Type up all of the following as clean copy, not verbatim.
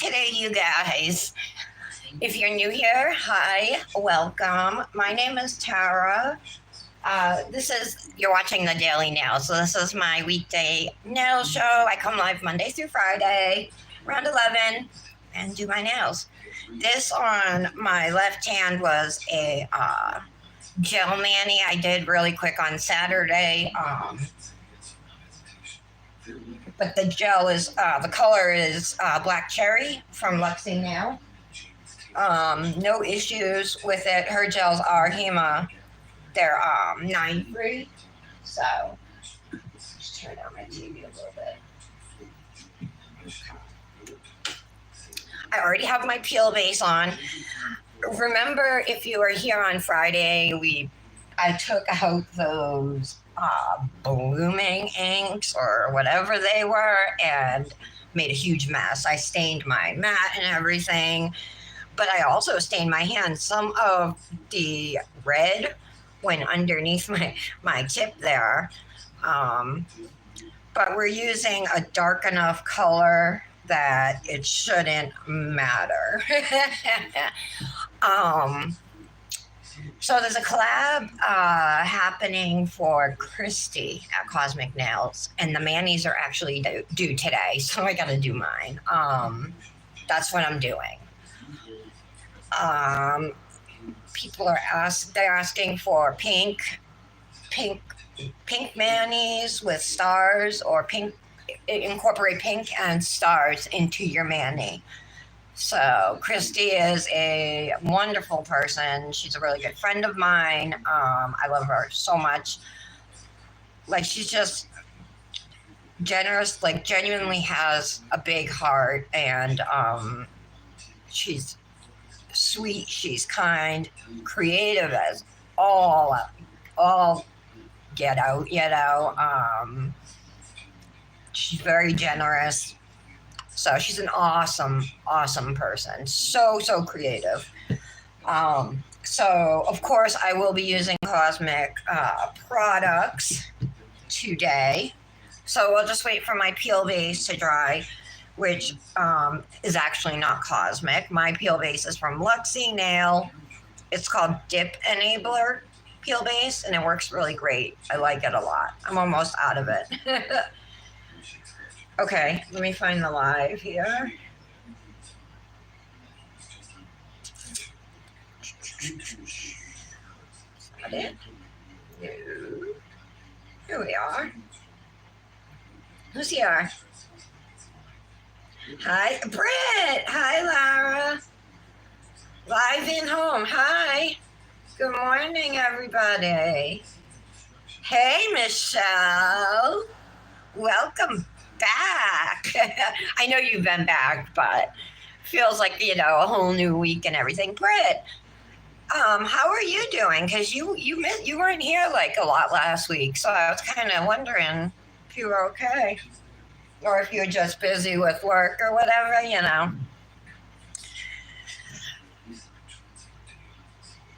today, you guys. If you're new here, hi, welcome. My name is Tara. You're watching the Daily Nail. So, this is my weekday nail show. I come live Monday through Friday around 11 and do my nails. This on my left hand was a gel mani I did really quick on Saturday. But the gel is, the color is black cherry from Luxie Nail. No issues with it. Her gels are HEMA. They're 9 free. So, just turn down my TV a little bit. I already have my peel base on. Remember, if you were here on Friday, I took out those blooming inks or whatever they were and made a huge mess. I stained my mat and everything, but I also stained my hands. Some of the red went underneath my tip there. But we're using a dark enough color that it shouldn't matter. So there's a collab happening for Christy at Cosmic Nails, and the manis are actually due today, so I got to do mine. That's what I'm doing. People are asking for pink manis with stars, or incorporate pink and stars into your mani. So Christy is a wonderful person. She's a really good friend of mine. I love her so much. Like, she's just generous, like genuinely has a big heart, and she's sweet, she's kind, creative as all get out, she's very generous. So she's an awesome person. So creative. So of course I will be using Cosmic products today. So we'll just wait for my peel base to dry, which is actually not Cosmic. My peel base is from Luxie Nail. It's called Dip Enabler peel base, and it works really great. I like it a lot. I'm almost out of it. Okay, let me find the live here. Is that it? No. Here we are. Who's here? Hi, Britt. Hi, Lara. Live in home. Hi. Good morning, everybody. Hey, Michelle. Welcome back. I know you've been back, but feels like, a whole new week and everything. Britt, how are you doing? Because you weren't here like a lot last week, so I was kind of wondering if you were okay, or if you're just busy with work or whatever,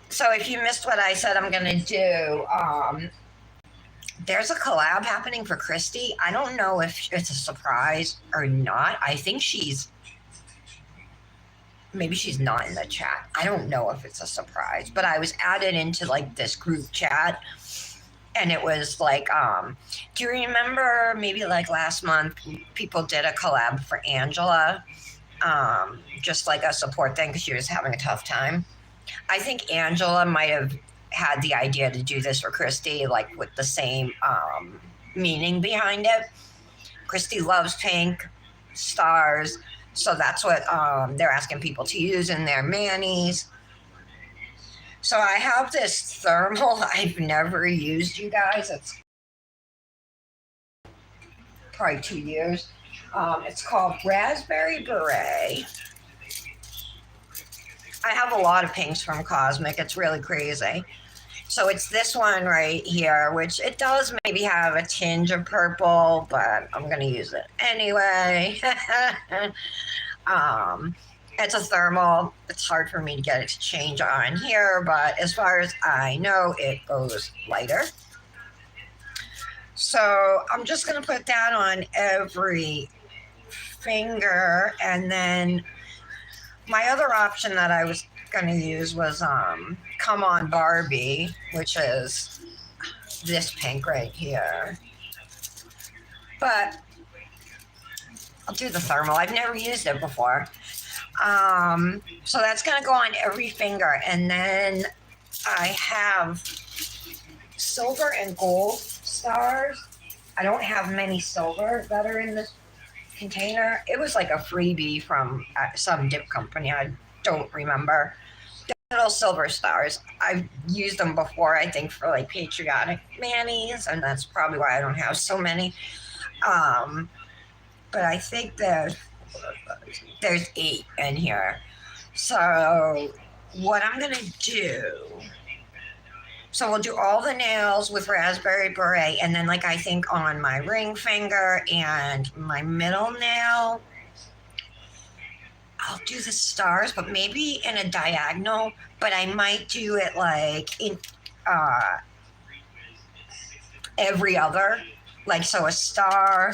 So if you missed what I said I'm going to do, there's a collab happening for Christy. I don't know if it's a surprise or not. I think maybe she's not in the chat. I don't know if it's a surprise, but I was added into like this group chat, and it was like, do you remember maybe like last month people did a collab for Angela, just like a support thing because she was having a tough time. I think Angela might have had the idea to do this for Christy, like with the same meaning behind it. Christy loves pink stars, so that's what they're asking people to use in their manis. So I have this thermal I've never used, you guys. It's probably 2 years. It's called Raspberry Beret. I have a lot of pinks from Cosmic. It's really crazy. So it's this one right here, which it does maybe have a tinge of purple, but I'm going to use it anyway. It's a thermal. It's hard for me to get it to change on here, but as far as I know, it goes lighter. So I'm just going to put that on every finger, and then my other option that I was going to use was Come On Barbie, which is this pink right here. But I'll do the thermal. I've never used it before. So that's going to go on every finger. And then I have silver and gold stars. I don't have many silver that are in this container. It was like a freebie from some dip company. I don't remember. Little silver stars. I've used them before, I think, for like patriotic manis, and that's probably why I don't have so many. But I think there's 8 in here. So what I'm gonna do, so we'll do all the nails with raspberry beret, and then like I think on my ring finger and my middle nail, I'll do the stars, but maybe in a diagonal, but I might do it like in every other, like so a star,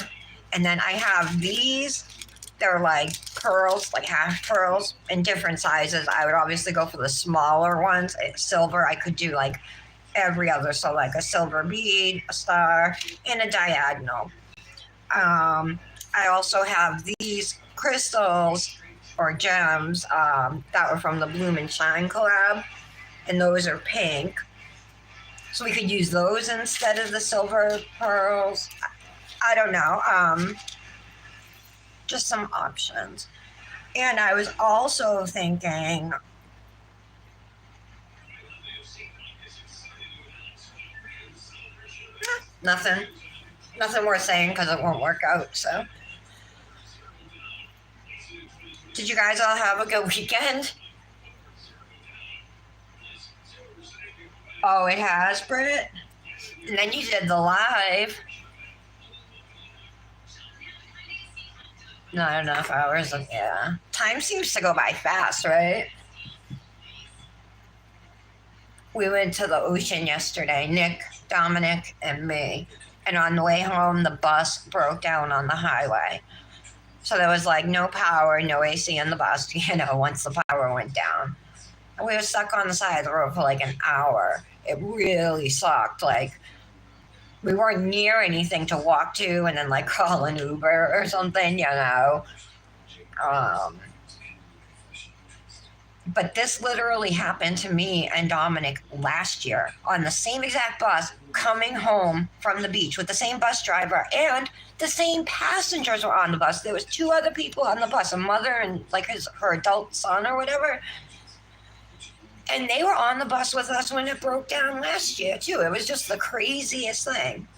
and then I have these. They're like pearls, like half pearls in different sizes. I would obviously go for the smaller ones. Silver, I could do like every other, so like a silver bead, a star, and a diagonal. I also have these crystals or gems that were from the Bloom and Shine collab, and those are pink. So we could use those instead of the silver pearls. I don't know. Just some options. And I was also thinking, nothing worth saying because it won't work out. So, did you guys all have a good weekend? Oh, it has, Britt? And then you did the live. Not enough hours. Yeah. Time seems to go by fast, right? We went to the ocean yesterday, Nick, Dominic, and me. And on the way home, the bus broke down on the highway. So there was like no power, no AC in the bus, once the power went down. And we were stuck on the side of the road for like an hour. It really sucked. Like, we weren't near anything to walk to and then like call an Uber or something, But this literally happened to me and Dominic last year on the same exact bus coming home from the beach with the same bus driver, and the same passengers were on the bus. There was 2 other people on the bus, a mother and like her adult son or whatever. And they were on the bus with us when it broke down last year too. It was just the craziest thing.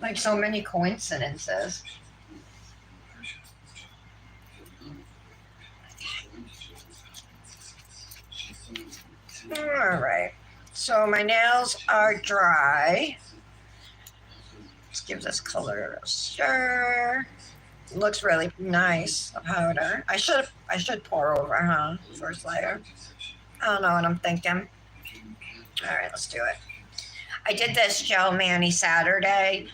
Like so many coincidences. All right. So my nails are dry. Let's give this color a stir. It looks really nice, the powder. I should pour over, first layer. I don't know what I'm thinking. All right, let's do it. I did this gel mani Saturday,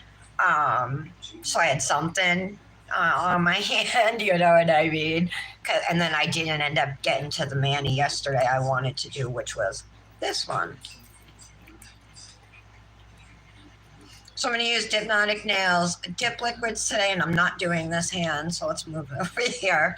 so I had something on my hand, you know what I mean? And then I didn't end up getting to the mani yesterday I wanted to do, which was this one. So I'm going to use Dipnotic Nails dip liquids today, and I'm not doing this hand, so let's move it over here.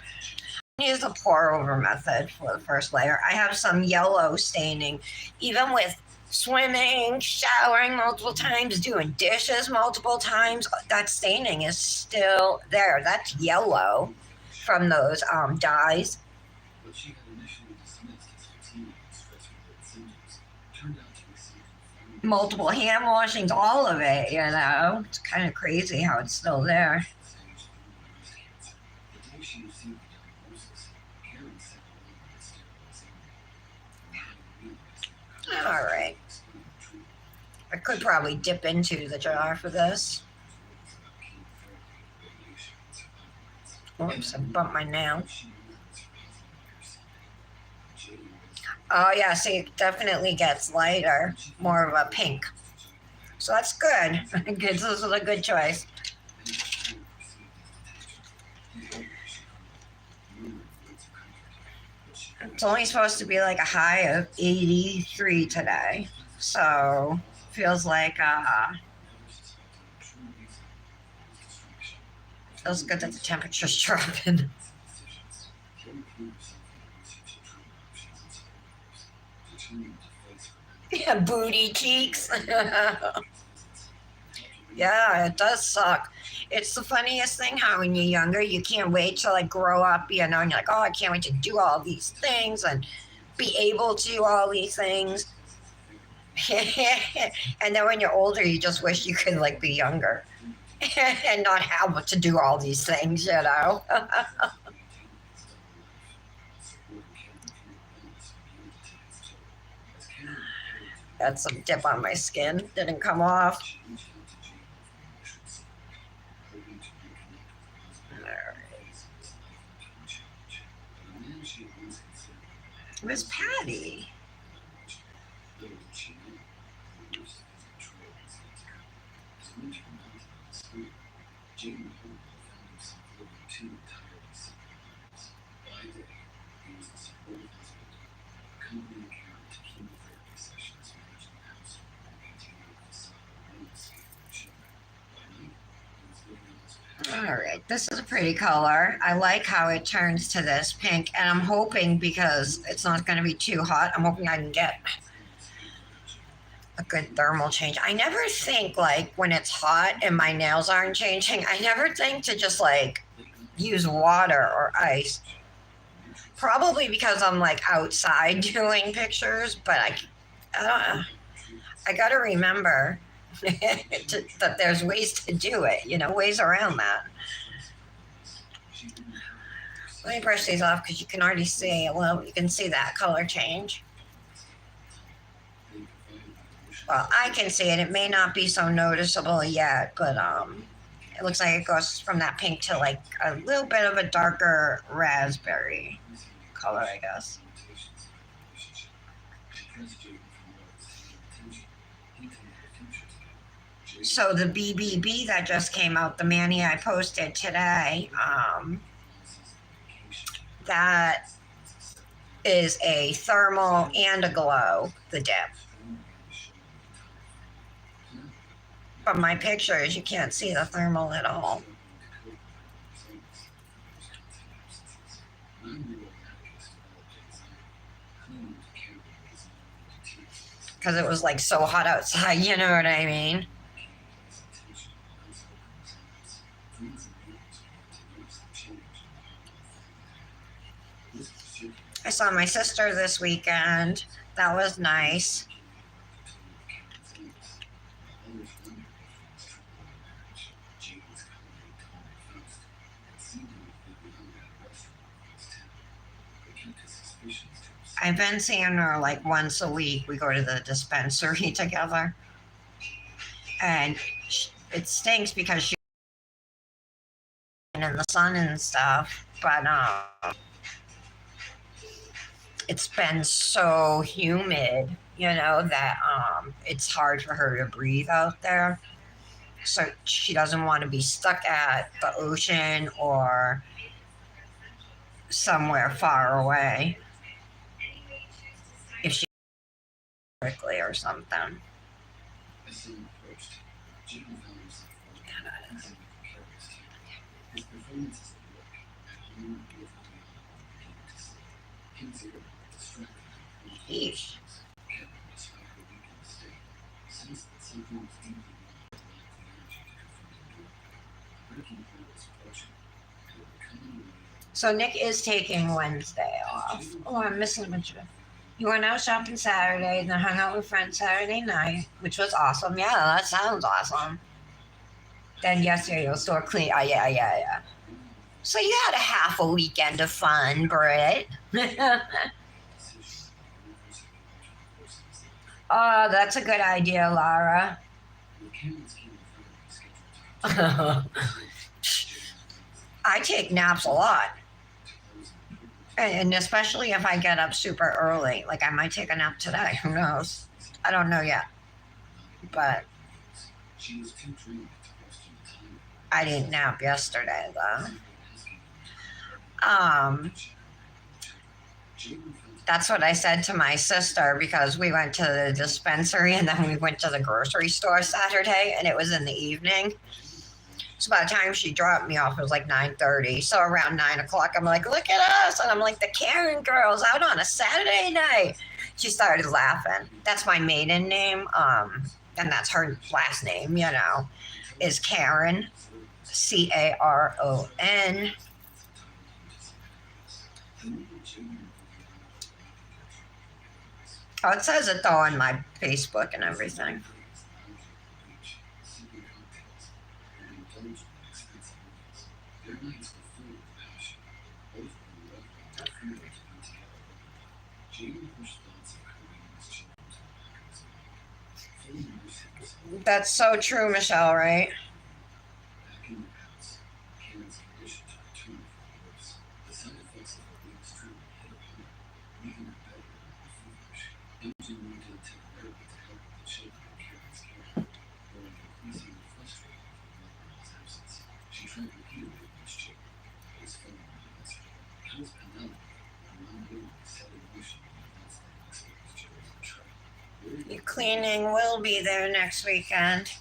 Use the pour over method for the first layer. I have some yellow staining, even with swimming, showering multiple times, doing dishes multiple times. That staining is still there. That's yellow from those dyes. Multiple hand washings, all of it, It's kind of crazy how it's still there. All right. I could probably dip into the jar for this. Oops, I bumped my nail. Oh yeah, see, it definitely gets lighter, more of a pink. So that's good. This is a good choice. It's only supposed to be like a high of 83 today. So feels like feels good that the temperature's dropping. Yeah, booty cheeks. Yeah, it does suck. It's the funniest thing how when you're younger, you can't wait to like grow up, and you're like, oh, I can't wait to do all these things and be able to do all these things. And then when you're older, you just wish you could like be younger and not have to do all these things, Got some dip on my skin, didn't come off. Miss Patty. All right, this is a pretty color. I like how it turns to this pink, and I'm hoping because it's not going to be too hot, I'm hoping I can get a good thermal change. I never think like when it's hot and my nails aren't changing, I never think to just like use water or ice. Probably because I'm like outside doing pictures, but I don't know. I got to remember that there's ways to do it, ways around that. Let me brush these off because you can already see, well, you can see that color change. Well, I can see it. It may not be so noticeable yet, but it looks like it goes from that pink to like a little bit of a darker raspberry color, I guess. So the BBB that just came out, the mani I posted today, that is a thermal and a glow, the dip. From my pictures, you can't see the thermal at all. Because it was like so hot outside, you know what I mean? I saw my sister this weekend. That was nice. I've been seeing her like once a week. We go to the dispensary together. And it stinks because she's in the sun and stuff. But it's been so humid, that it's hard for her to breathe out there. So she doesn't want to be stuck at the ocean or somewhere far away if she quickly or something. Eesh. So Nick is taking Wednesday off. Oh, I'm missing a bunch of it. You went out shopping Saturday, then hung out with friends Saturday night, which was awesome. Yeah, that sounds awesome. Then yesterday you store clean. Oh, yeah. So you had a half a weekend of fun, Britt. Oh, that's a good idea, Lara. I take naps a lot. And especially if I get up super early. Like I might take a nap today. Who knows? I don't know yet. But I didn't nap yesterday, though. Um, That's what I said to my sister because we went to the dispensary and then we went to the grocery store Saturday and it was in the evening. So by the time she dropped me off, it was like 9:30. So around 9 o'clock, I'm like, "Look at us!" And I'm like, "The Karen girls out on a Saturday night." She started laughing. That's my maiden name, and that's her last name. Is Karen, Caron. Oh, it says it though on my Facebook and everything. That's so true, Michelle, right? Your cleaning will be there next weekend.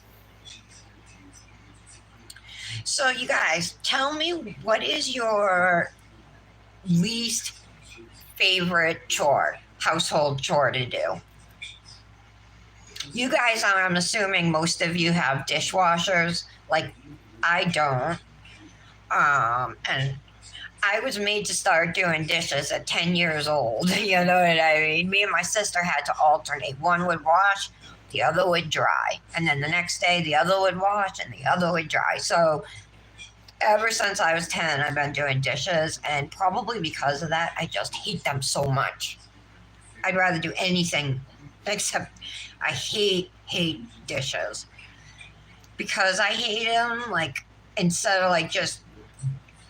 So, you guys, tell me what is your least favorite household chore to do? You guys, I'm assuming most of you have dishwashers. Like, I don't. And I was made to start doing dishes at 10 years old. You know what I mean? Me and my sister had to alternate. One would wash, the other would dry. And then the next day, the other would wash and the other would dry. So ever since I was 10, I've been doing dishes. And probably because of that, I just hate them so much. I'd rather do anything except I hate dishes. Because I hate them, like, instead of like just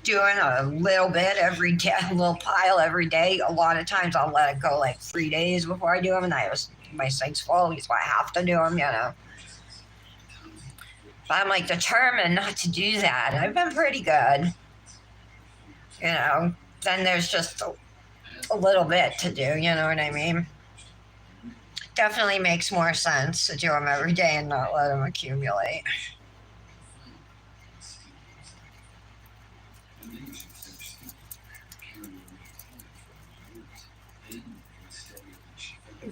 doing a little bit every day, a little pile every day. A lot of times I'll let it go like 3 days before I do them, and my sink's full, so I have to do them. But I'm like determined not to do that. I've been pretty good. Then there's just a little bit to do. You know what I mean? Definitely makes more sense to do them every day and not let them accumulate.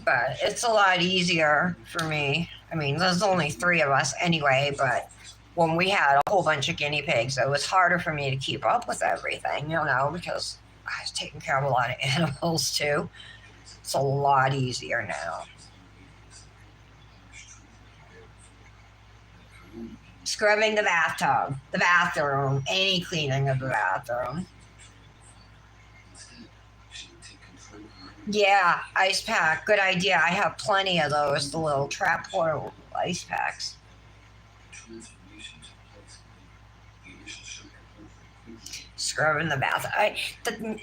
But it's a lot easier for me. I mean, there's only three of us anyway, but when we had a whole bunch of guinea pigs, it was harder for me to keep up with everything, because I was taking care of a lot of animals too. It's a lot easier now. Scrubbing the bathtub, the bathroom, any cleaning of the bathroom. Yeah, ice pack. Good idea. I have plenty of those, the little trap portable ice packs. Scrubbing the bath.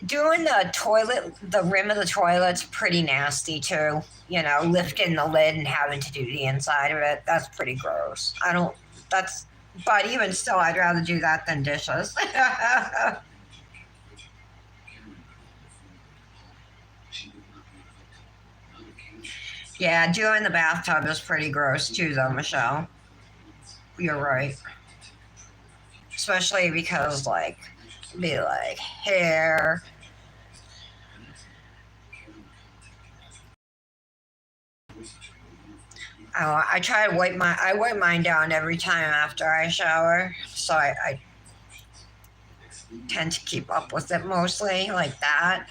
Doing the toilet, the rim of the toilet's pretty nasty too. Lifting the lid and having to do the inside of it. That's pretty gross. But even still, I'd rather do that than dishes. Yeah, doing the bathtub is pretty gross too, though, Michelle. You're right. Especially because, be like hair. I try to I wipe mine down every time after I shower, so I tend to keep up with it mostly like that,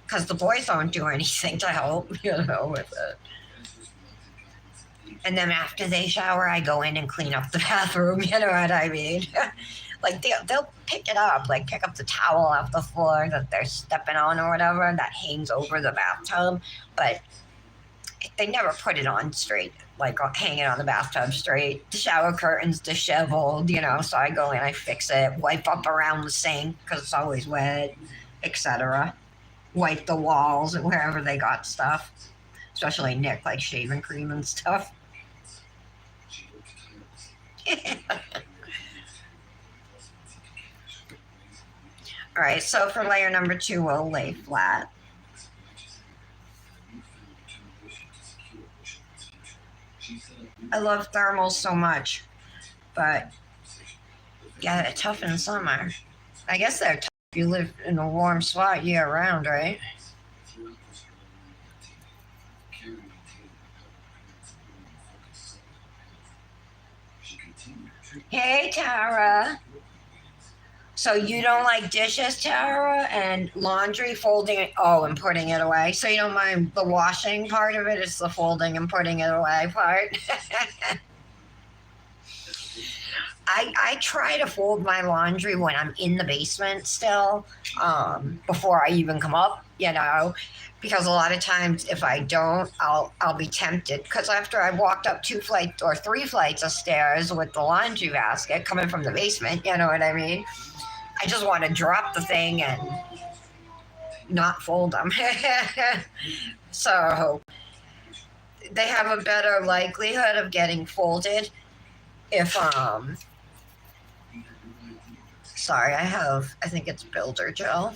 because the boys don't do anything to help, with it. And then after they shower, I go in and clean up the bathroom. You know what I mean? Like they'll pick it up, like pick up the towel off the floor that they're stepping on or whatever that hangs over the bathtub, but they never put it on straight, like hang it on the bathtub straight. The shower curtain's disheveled, so I go in, I fix it, wipe up around the sink because it's always wet, etc. Wipe the walls and wherever they got stuff, especially Nick, like shaving cream and stuff. All right, so for layer number 2, we'll lay flat. I love thermals so much, but yeah, they're tough in summer. I guess they're tough if you live in a warm spot year round, right? Hey, Tara. So you don't like dishes, Tara, and laundry, folding it, oh, and putting it away. So you don't mind the washing part of it, it's the folding and putting it away part. I try to fold my laundry when I'm in the basement still, before I even come up, because a lot of times if I don't, I'll be tempted. Because after I walked up 2 flights or 3 flights of stairs with the laundry basket coming from the basement, you know what I mean? I just want to drop the thing and not fold them. So they have a better likelihood of getting folded if sorry, I think it's builder gel.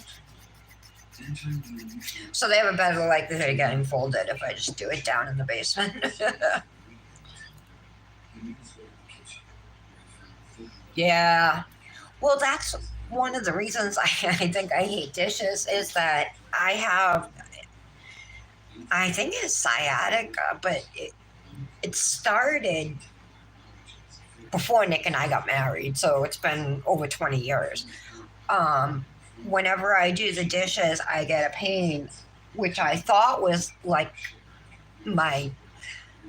So they have a better likelihood of getting folded if I just do it down in the basement. Yeah. Well, that's one of the reasons I think I hate dishes is that I think it's sciatica, but it started before Nick and I got married, so it's been over 20 years. Whenever I do the dishes, I get a pain, which I thought was like my,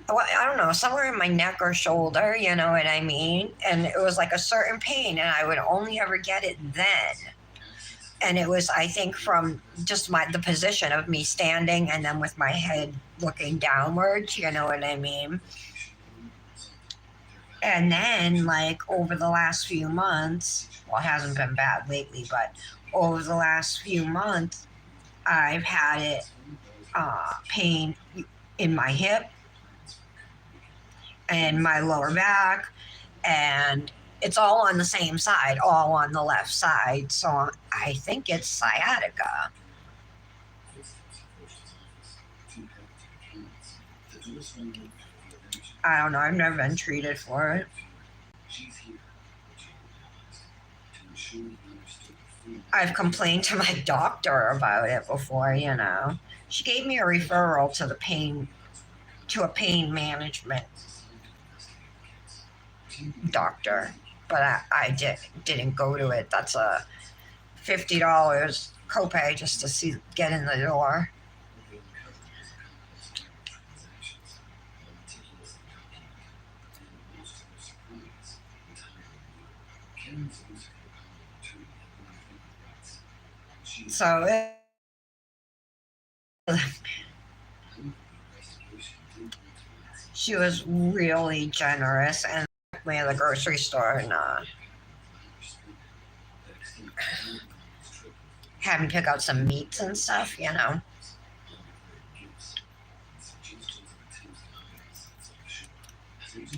well, I don't know, somewhere in my neck or shoulder, you know what I mean? And it was like a certain pain, and I would only ever get it then. And it was, I think, from just the position of me standing and then with my head looking downwards, you know what I mean? And then, like, over the last few months, well, it hasn't been bad lately, but over the last few months, I've had it pain in my hip and my lower back, and it's all on the same side, all on the left side. So I think it's sciatica. I don't know. I've never been treated for it. I've complained to my doctor about it before, you know. She gave me a referral to a pain management doctor, but I didn't go to it. That's a $50 copay just to get in the door. So she was really generous and took me to the grocery store and had me pick out some meats and stuff, you know.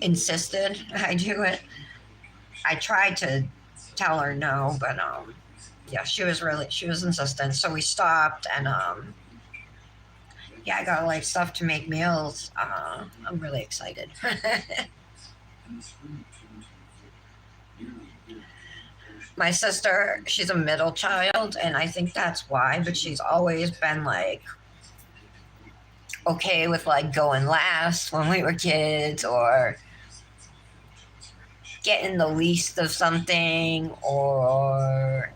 Insisted I do it. I tried to tell her no, but yeah, she was insistent. So we stopped and yeah, I got like stuff to make meals. I'm really excited. My sister, she's a middle child, and I think that's why, but she's always been like okay with like going last when we were kids or getting the least of something or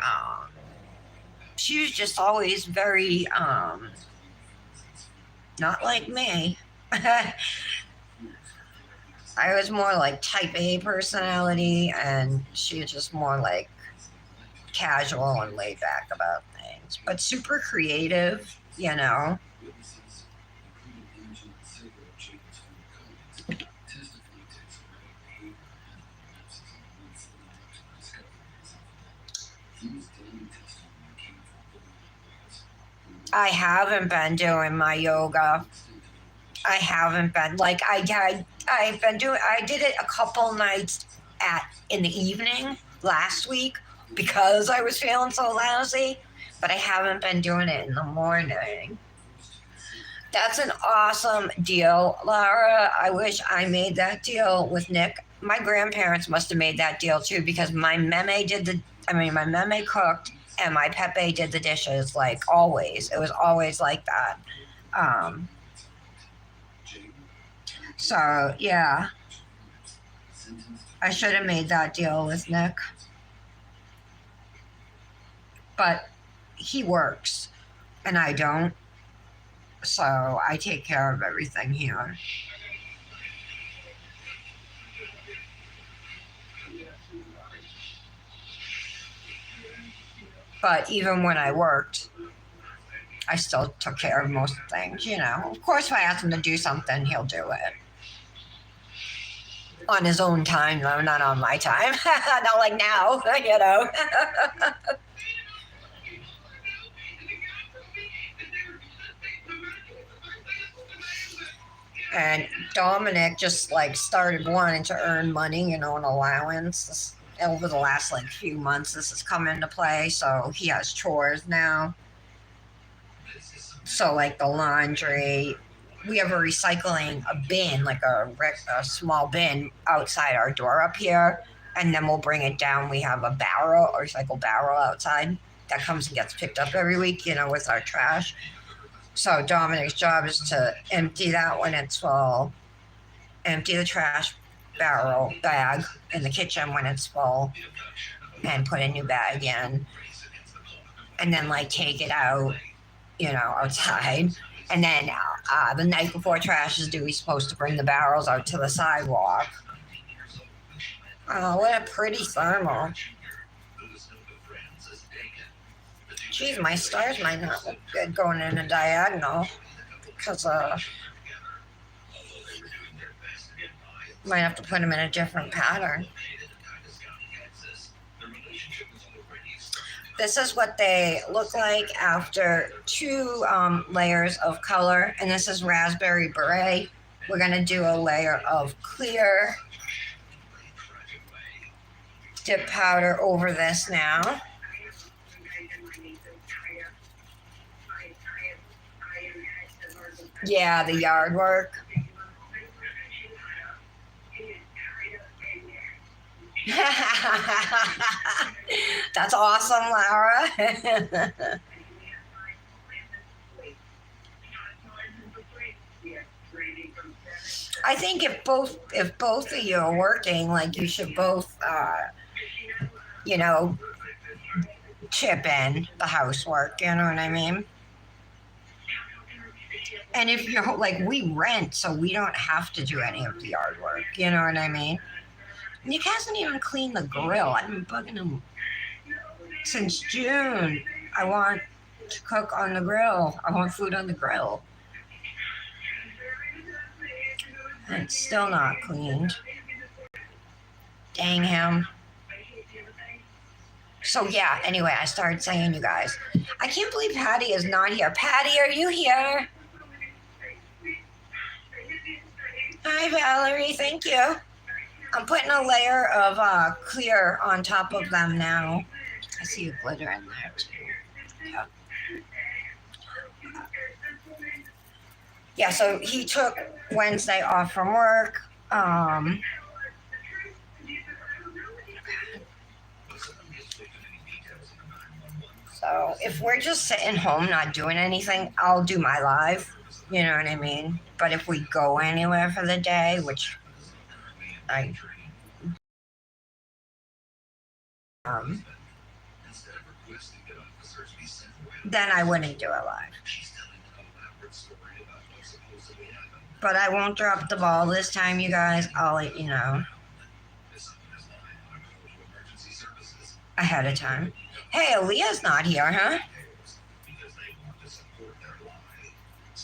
she was just always very not like me. I was more like type A personality, and she was just more like casual and laid back about things, but super creative, you know. I haven't been doing my yoga. I haven't been like I've been doing. I did it a couple nights in the evening last week because I was feeling so lousy, but I haven't been doing it in the morning. That's an awesome deal, Laura. I wish I made that deal with Nick. My grandparents must have made that deal too because my meme cooked and my Pepe did the dishes like always. It was always like that. Um, so yeah, I should have made that deal with Nick, but he works and I don't. So I take care of everything here. But even when I worked, I still took care of most things, you know. Of course, if I ask him to do something, he'll do it on his own time, though, not on my time. Not like now, you know. And Dominic just like started wanting to earn money, you know, an allowance. Over the last like few months, this has come into play. So he has chores now. So like the laundry, we have a bin, like a small bin outside our door up here, and then we'll bring it down. We have a barrel, a recycle barrel outside that comes and gets picked up every week, you know, with our trash. So Dominic's job is to empty that when it's full, empty the trash barrel bag in the kitchen when it's full, and put a new bag in, and then like take it out, you know, outside. And then the night before trash is due, he's supposed to bring the barrels out to the sidewalk. Oh, what a pretty thermal. Geez, my stars might not look good going in a diagonal because might have to put them in a different pattern. This is what they look like after two layers of color, and this is raspberry beret. We're going to do a layer of clear dip powder over this now. Yeah, the yard work. That's awesome, Laura. I think if both of you are working, like you should both, you know, chip in the housework. You know what I mean? And if you're like we rent, so we don't have to do any of the yard work. You know what I mean? Nick hasn't even cleaned the grill. I've been bugging him since June. I want to cook on the grill. I want food on the grill. And it's still not cleaned. Dang him. So yeah, anyway, I started saying, you guys, I can't believe Patty is not here. Patty, are you here? Hi, Valerie. Thank you. I'm putting a layer of clear on top of them now. I see a glitter in there too. Yeah. Yeah, so he took Wednesday off from work. So if we're just sitting home not doing anything, I'll do my live. You know what I mean? But if we go anywhere for the day, which I um, then I wouldn't do it live. But I won't drop the ball this time, you guys. I'll let you know ahead of time. Hey, Aaliyah's not here, huh?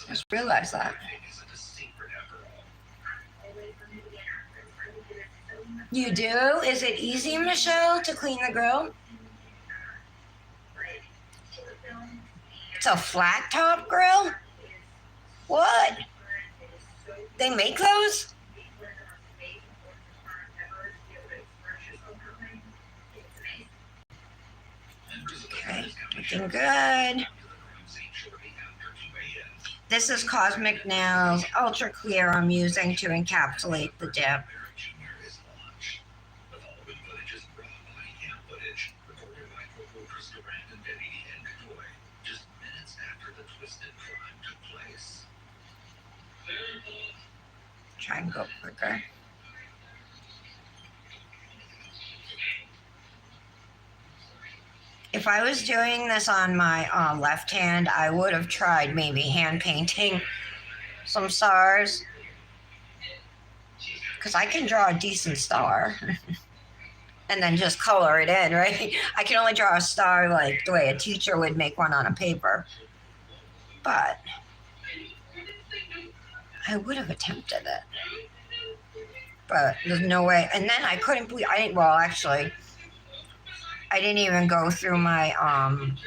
Just realized that. You do? Is it easy, Michelle, to clean the grill? It's a flat top grill? What? They make those? Okay, looking good. This is Cosmic Nails Ultra Clear I'm using to encapsulate the dip. Try and go quicker. If I was doing this on my left hand, I would have tried maybe hand painting some stars, because I can draw a decent star and then just color it in, right? I can only draw a star like the way a teacher would make one on a paper, but I would have attempted it, but there's no way. And then I couldn't believe I didn't even go through my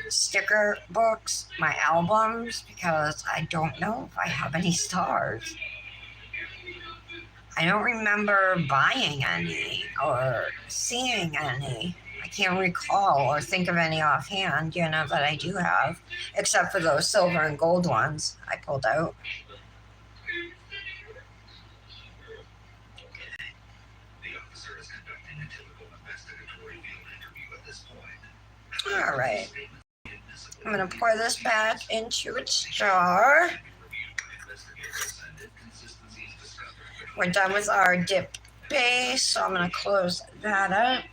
sticker books, my albums, because I don't know if I have any stars. I don't remember buying any or seeing any. I can't recall or think of any offhand, that I do have, except for those silver and gold ones I pulled out. All right. I'm going to pour this back into its jar. We're done with our dip base, so I'm going to close that up.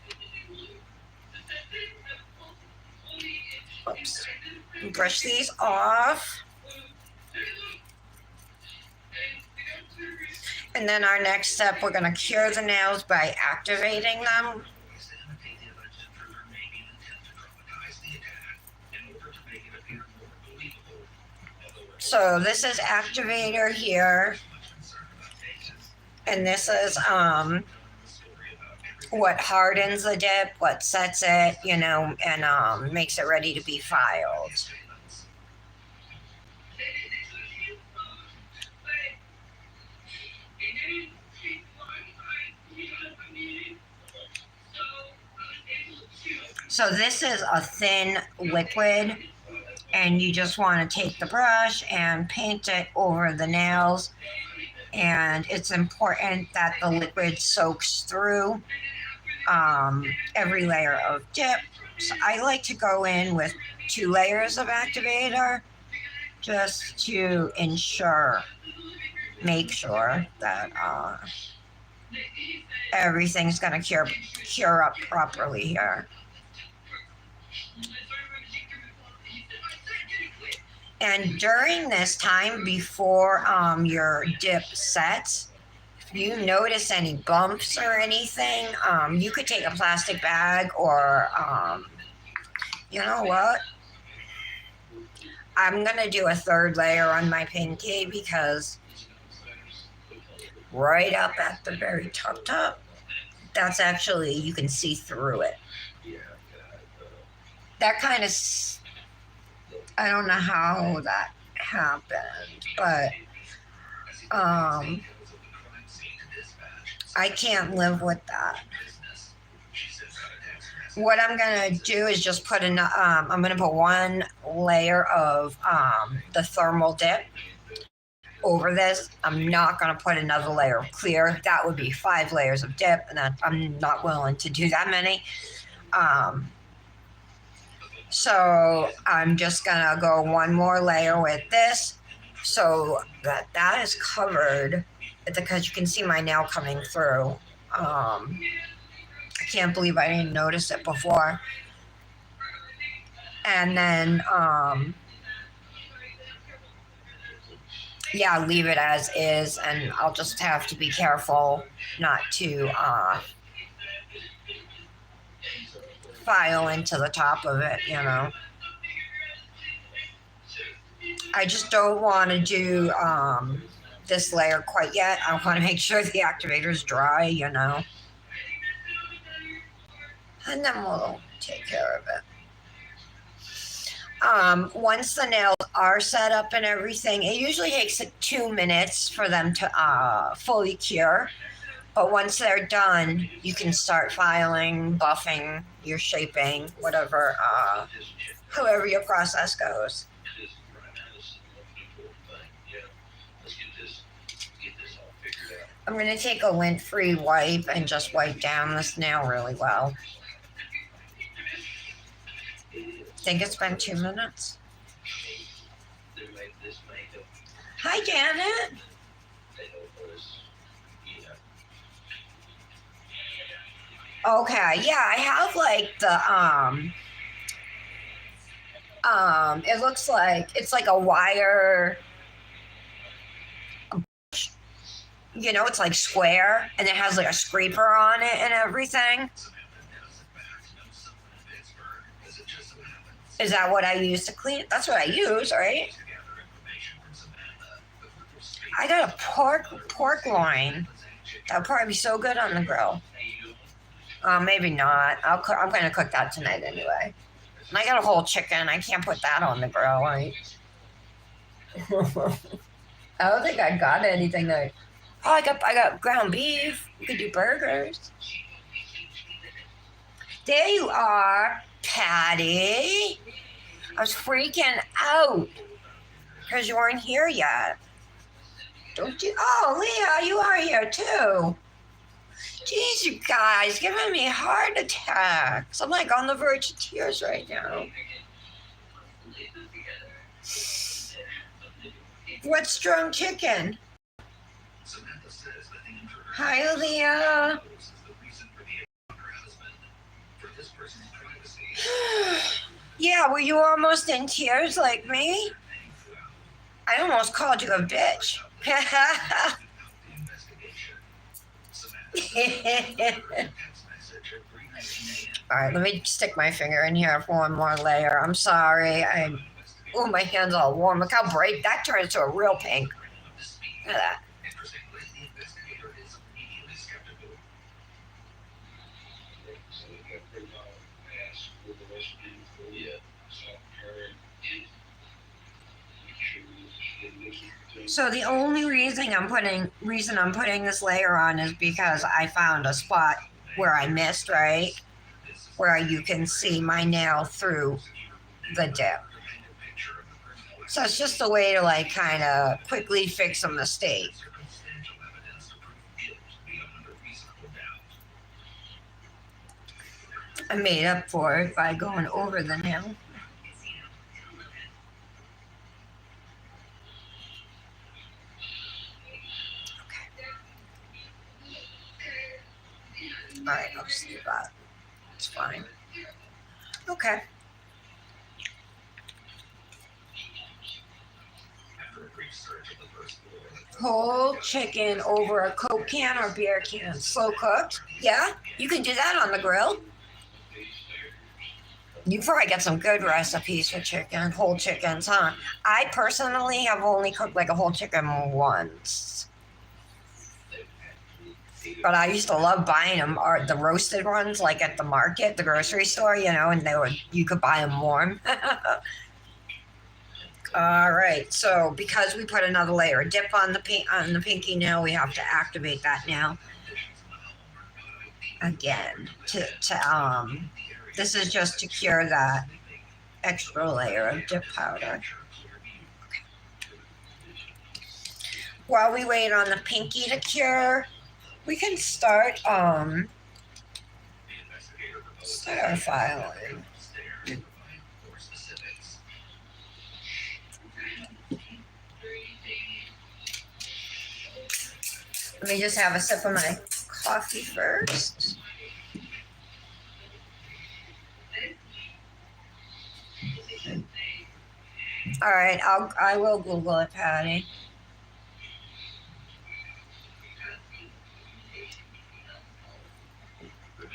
Oops. Brush these off. And then our next step, we're going to cure the nails by activating them. So this is activator here, and this is what hardens the dip, what sets it, and makes it ready to be filed. So this is a thin liquid, and you just want to take the brush and paint it over the nails. And it's important that the liquid soaks through every layer of dip. So I like to go in with 2 layers of activator just to make sure that everything's going to cure up properly here. And during this time before your dip sets, if you notice any bumps or anything, you could take a plastic bag or, you know what? I'm going to do a 3rd layer on my Pinky, because right up at the very top, that's actually, you can see through it. That kind of, I don't know how that happened, but I can't live with that. What I'm gonna do is just put I'm gonna put 1 layer of the thermal dip over this. I'm not gonna put another layer of clear. That would be 5 layers of dip, and I'm not willing to do that many. So I'm just gonna go 1 more layer with this, so that is covered, because you can see my nail coming through. I can't believe I didn't notice it before. And then, leave it as is, and I'll just have to be careful not to file into the top of it, I just don't want to do this layer quite yet. I want to make sure the activator is dry, and then we'll take care of it. Once the nails are set up and everything, it usually takes 2 minutes for them to fully cure. But once they're done, you can start filing, buffing, your shaping, whatever, however your process goes. I'm going to take a lint-free wipe and just wipe down this nail really well. Think it's been 2 minutes. Hi, Janet. Okay, yeah, I have like it looks like it's like a wire, you know, it's like square and it has like a scraper on it and everything. Is that what I use to clean it? That's what I use, right? I got a pork loin. That would probably be so good on the grill. Maybe not. I'm going to cook that tonight anyway. And I got a whole chicken. I can't put that on the grill, right? I don't think I got anything that. Oh, I got ground beef. We could do burgers. There you are, Patty. I was freaking out because you weren't here yet. Don't you? Oh, Leah, you are here too. Jeez, you guys, giving me heart attacks. I'm like on the verge of tears right now. What's strong chicken? Hi, Leah. Yeah, were you almost in tears like me? I almost called you a bitch. All right, let me stick my finger in here for one more layer. I'm sorry. Oh, my hand's all warm. Look how bright that turns to a real pink. Look at that. So the only reason I'm putting this layer on is because I found a spot where I missed, right? Where you can see my nail through the dip. So it's just a way to like kind of quickly fix a mistake. I made up for it by going over the nail. All right, I'll just leave that. It's fine. Okay. Whole chicken over a Coke can or beer can, slow cooked. Yeah, you can do that on the grill. You probably get some good recipes for chicken, whole chickens, huh? I personally have only cooked like a whole chicken once. But I used to love buying them, or the roasted ones, like at the market, the grocery store, you know, and you could buy them warm. All right, so because we put another layer of dip on the pinky nail, we have to activate that now again. This is just to cure that extra layer of dip powder. While we wait on the pinky to cure, we can start our filing. Let me just have a sip of my coffee first. All right, I will Google it, Patty.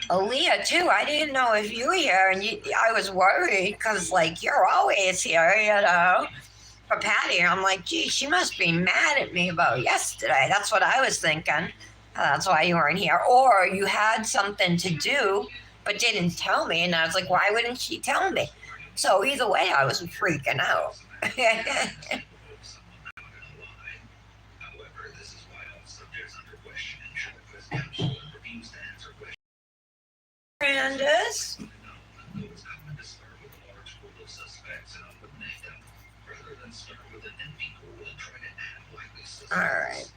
Aaliyah too. I didn't know if you were here, and I was worried because like you're always here, you know. For Patty, I'm like, gee, she must be mad at me about yesterday. That's what I was thinking. That's why you weren't here, or you had something to do but didn't tell me, and I was like, why wouldn't she tell me? So either way, I was freaking out. Candace. All right.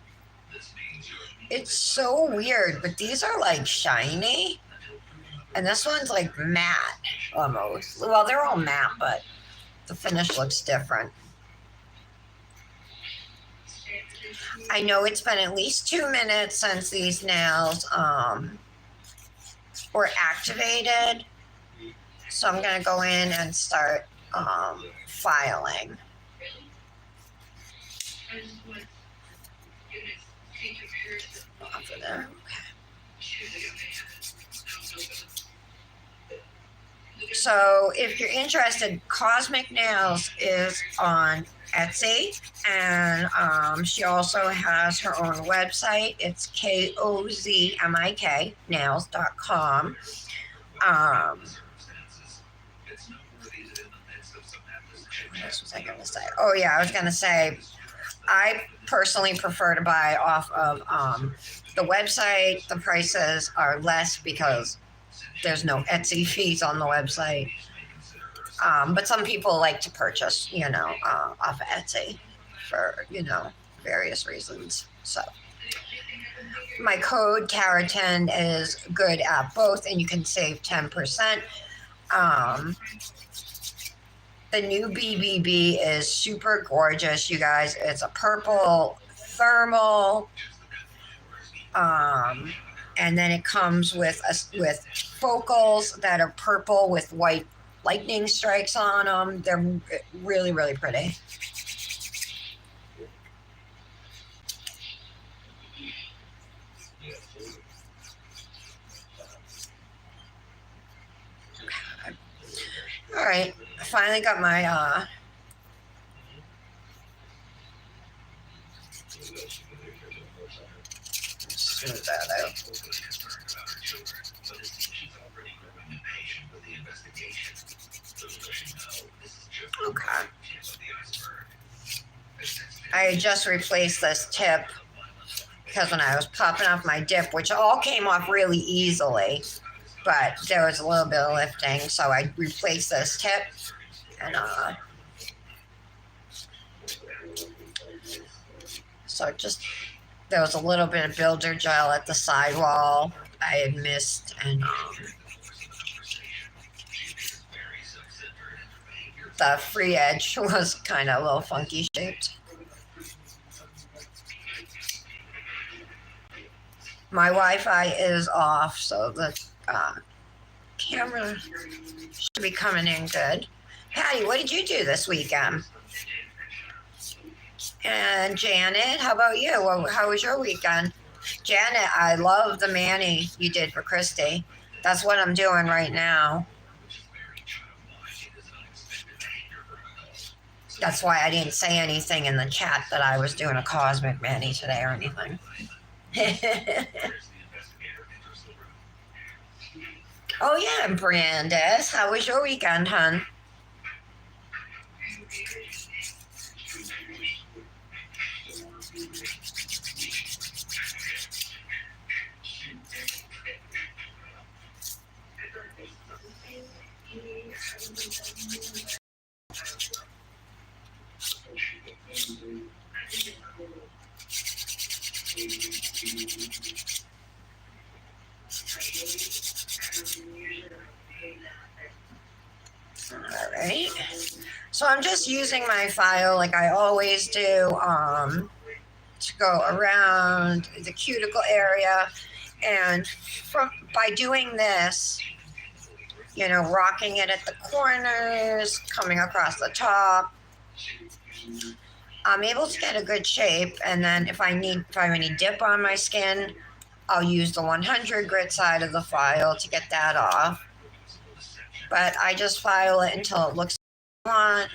It's so weird, but these are like shiny. And this one's like matte almost. Well, they're all matte, but the finish looks different. I know it's been at least 2 minutes since these nails were activated. So I'm going to go in and start filing. Off of there. So if you're interested, Cosmic Nails is on Etsy, and she also has her own website. It's KOZMIK nails.com. What else was I going to say? Oh, yeah, I was going to say I personally prefer to buy off of the website. The prices are less because there's no Etsy fees on the website. But some people like to purchase, off of Etsy for, various reasons. So my code Kara10 is good at both, and you can save 10%. The new BBB is super gorgeous, you guys. It's a purple thermal. And then it comes with focals that are purple with white lightning strikes on them. They're really, really pretty. Okay. All right. I finally got my smooth that out. Okay. I just replaced this tip because when I was popping off my dip, which all came off really easily, but there was a little bit of lifting, so I replaced this tip, and so just there was a little bit of builder gel at the sidewall I had missed, and the free edge was kind of a little funky shaped. My Wi-Fi is off, so the camera should be coming in good. Patty, what did you do this weekend? And Janet, how about you? How was your weekend? Janet, I love the mani you did for Christy. That's what I'm doing right now. That's why I didn't say anything in the chat that I was doing a cosmic mani today or anything. Oh yeah, Brandis, how was your weekend, hon? All right. So I'm just using my file like I always do to go around the cuticle area. And by doing this, rocking it at the corners, coming across the top, I'm able to get a good shape. And then if I have any dip on my skin, I'll use the 100 grit side of the file to get that off. But I just file it until it looks like I want.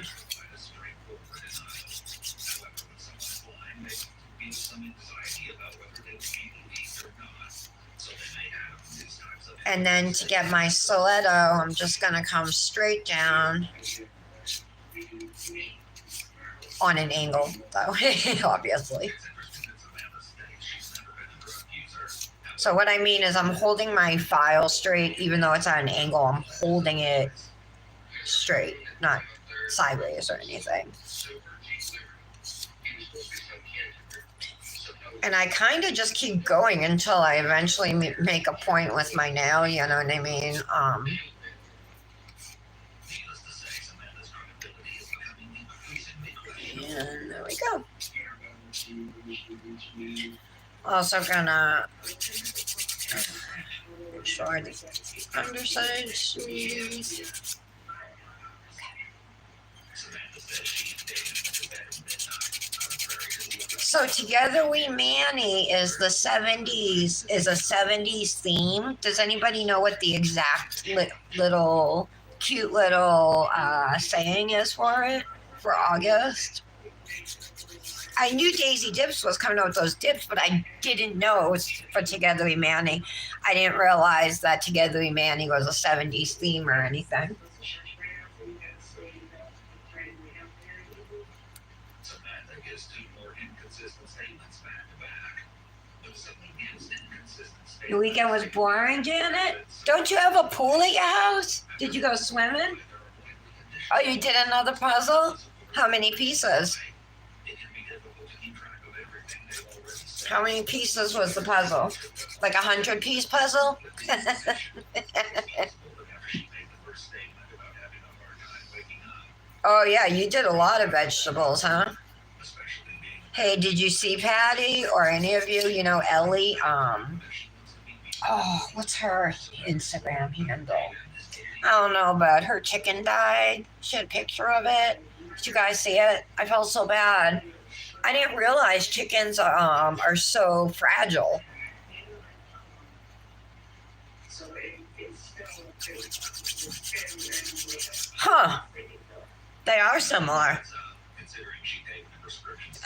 And then to get my stiletto, I'm just going to come straight down on an angle, though, obviously. So what I mean is I'm holding my file straight, even though it's at an angle, I'm holding it straight, not sideways or anything. And I kind of just keep going until I eventually make a point with my nail, you know what I mean? And there we go. Also gonna make sure the underside smooth. So Together We Manny is the 70s, is a 70s theme. Does anybody know what the exact little cute little saying is for it for August? I knew Daisy Dips was coming out with those dips, but I didn't know it was for Together We Manny. I didn't realize that Together We Manny was a 70s theme or anything. The weekend was boring, Janet? Don't you have a pool at your house? Did you go swimming? Oh, you did another puzzle? How many pieces? How many pieces was the puzzle? Like 100-piece puzzle? Oh yeah, you did a lot of vegetables, huh? Hey, did you see Patty or any of you? You know Ellie. What's her Instagram handle? I don't know, but her chicken died. She had a picture of it. Did you guys see it? I felt so bad. I didn't realize chickens are so fragile. Huh. They are similar.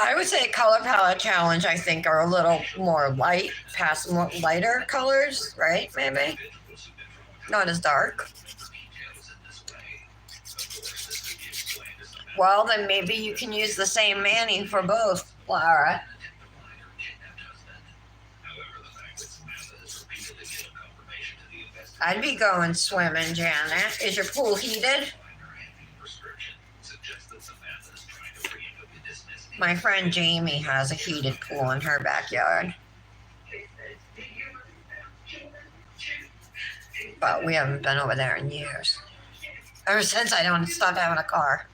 I would say color palette challenge, I think, are a little more light, past more lighter colors, right? Maybe. Not as dark. Well, then maybe you can use the same Manny for both, Lara. I'd be going swimming, Janet. Is your pool heated? My friend Jamie has a heated pool in her backyard. But we haven't been over there in years. Ever since I don't stop having a car.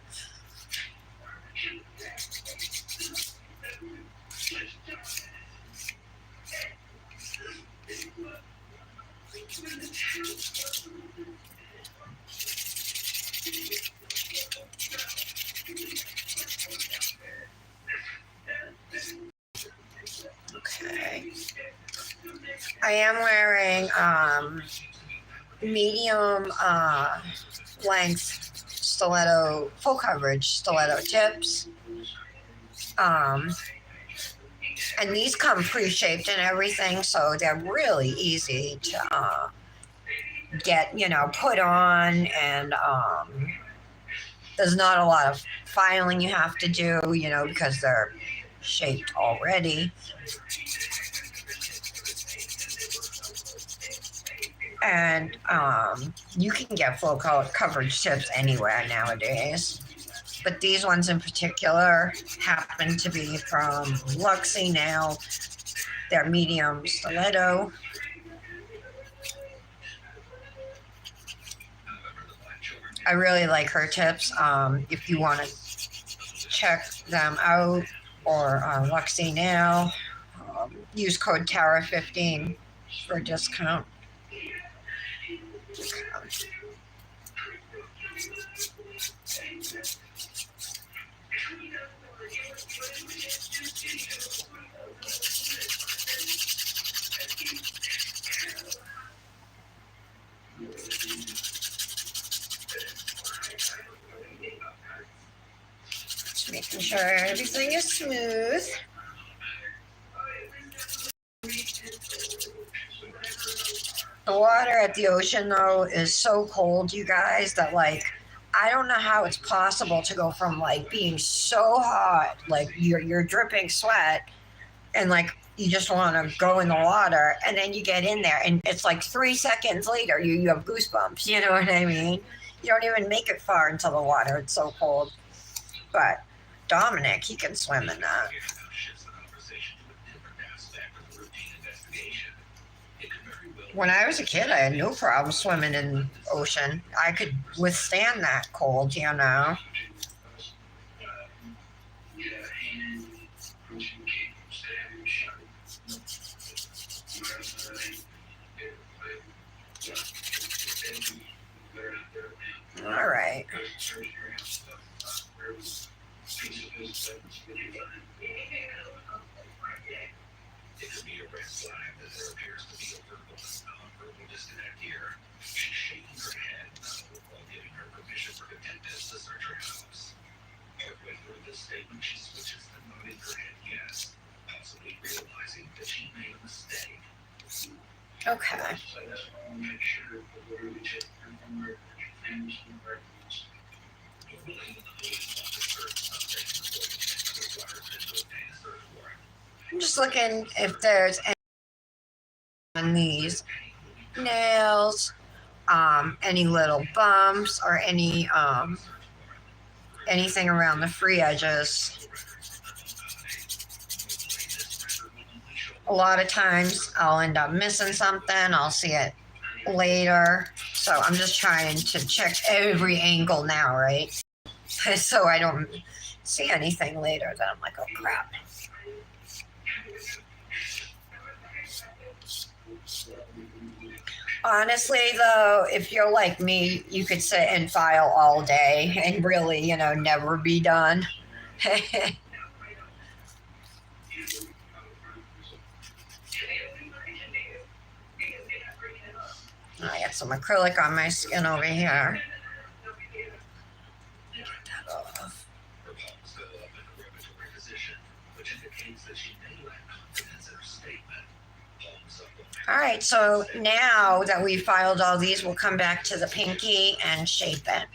Okay. I am wearing medium length stiletto, full coverage stiletto tips. And these come pre-shaped and everything, so they're really easy to get, put on, and there's not a lot of filing you have to do, because they're shaped already. And you can get full coverage tips anywhere nowadays. But these ones in particular happen to be from Luxie now. They're medium stiletto. I really like her tips. If you want to check them out, or Luxie now, use code TARA15 for a discount. Just making sure everything is smooth. The water at the ocean, though, is so cold, you guys, that, I don't know how it's possible to go from, being so hot, you're dripping sweat, and, you just want to go in the water, and then you get in there, and it's 3 seconds later, you have goosebumps, you know what I mean? You don't even make it far into the water, it's so cold. But Dominic, he can swim in that. When I was a kid, I had no problem swimming in ocean. I could withstand that cold, you know. All right. Okay. I'm just looking if there's any on these nails, any little bumps or anything around the free edges. A lot of times I'll end up missing something. I'll see it later. So I'm just trying to check every angle now, right? So I don't see anything later that I'm like, oh crap. Honestly, though, if you're like me, you could sit and file all day and really, never be done. I got some acrylic on my skin over here. All right, so now that we've filed all these, we'll come back to the pinky and shape it.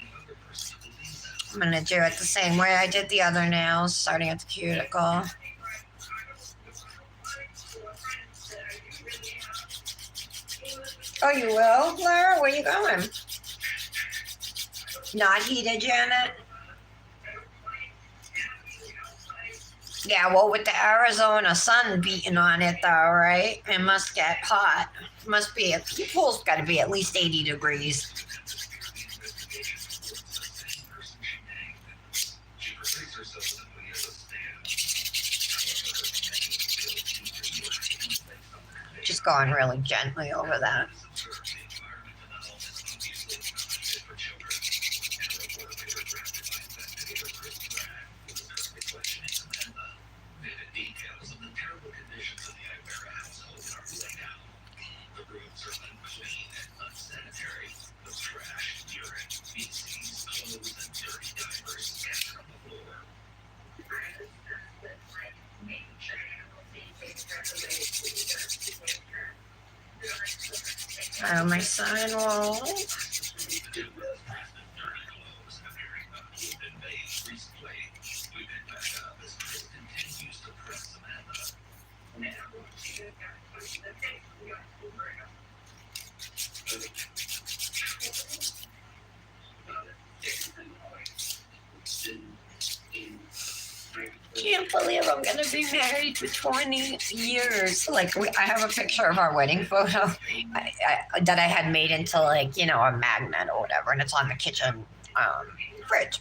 I'm going to do it the same way I did the other nails, starting at the cuticle. Oh, you will, Blair? Where are you going? Not heated, Janet? Yeah, well, with the Arizona sun beating on it, though, right? It must get hot. Must be, the pool's got to be at least 80 degrees. Just going really gently over that. My sign roll. Can't believe I'm gonna be married for 20 years. Like, I have a picture of our wedding photo that I had made into a magnet or whatever, and it's on the kitchen fridge.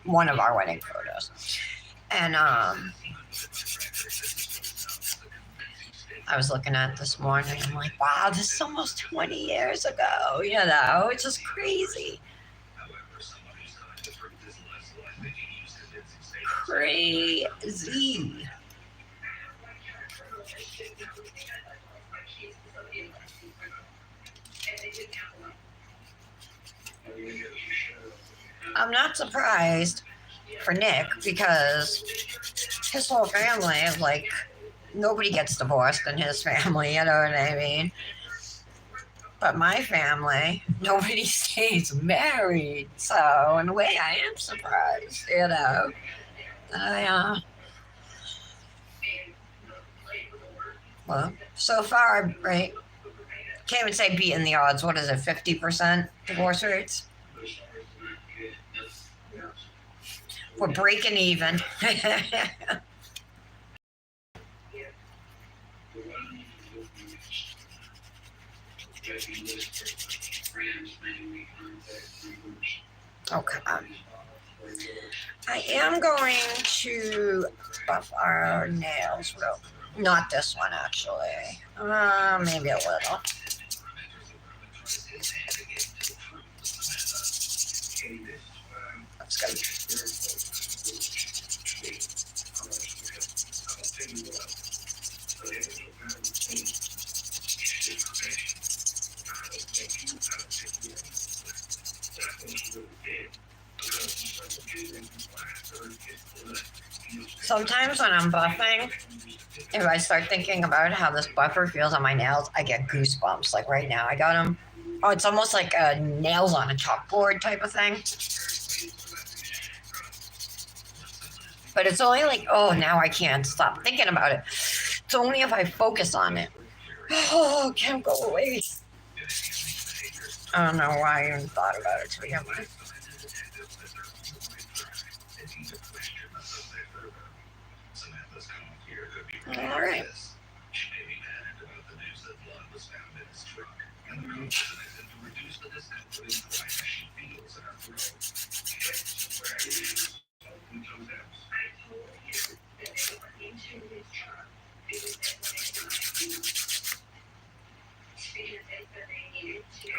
One of our wedding photos, and I was looking at it this morning. I'm like, wow, this is almost 20 years ago. It's just crazy. Crazy. I'm not surprised for Nick because his whole family is like, nobody gets divorced in his family, you know what I mean? But my family, nobody stays married. So in a way, I am surprised, Well, so far, right? Can't even say beating the odds. What is it, 50% divorce rates? We're breaking even. Okay. I am going to buff our nails real. Not this one actually. Maybe a little. That's good. Sometimes when I'm buffing, if I start thinking about how this buffer feels on my nails, I get goosebumps. Like right now, I got them. Oh, it's almost like a nails on a chalkboard type of thing. But it's only like, oh, now I can't stop thinking about it. It's only if I focus on it. Oh, can't go away. I don't know why I even thought about it to begin with. All right.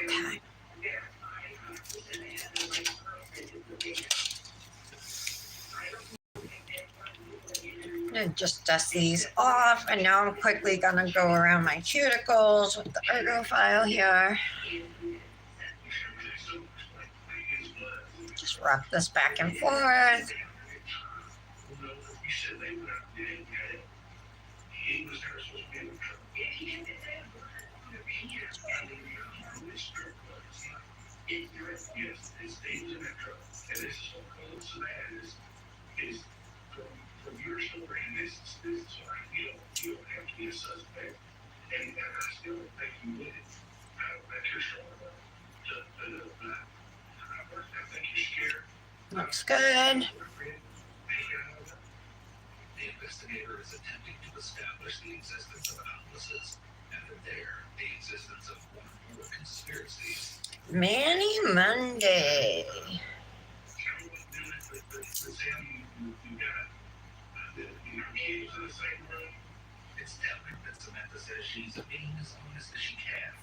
Okay. I'm gonna just dust these off, and now I'm quickly gonna go around my cuticles with the Ergophile here. Just rock this back and forth. Looks good. The investigator is attempting to establish the existence of accomplices, and from there, the existence of one or more conspiracies. Manny Monday. It's telling that Samantha says she's being as honest as she can.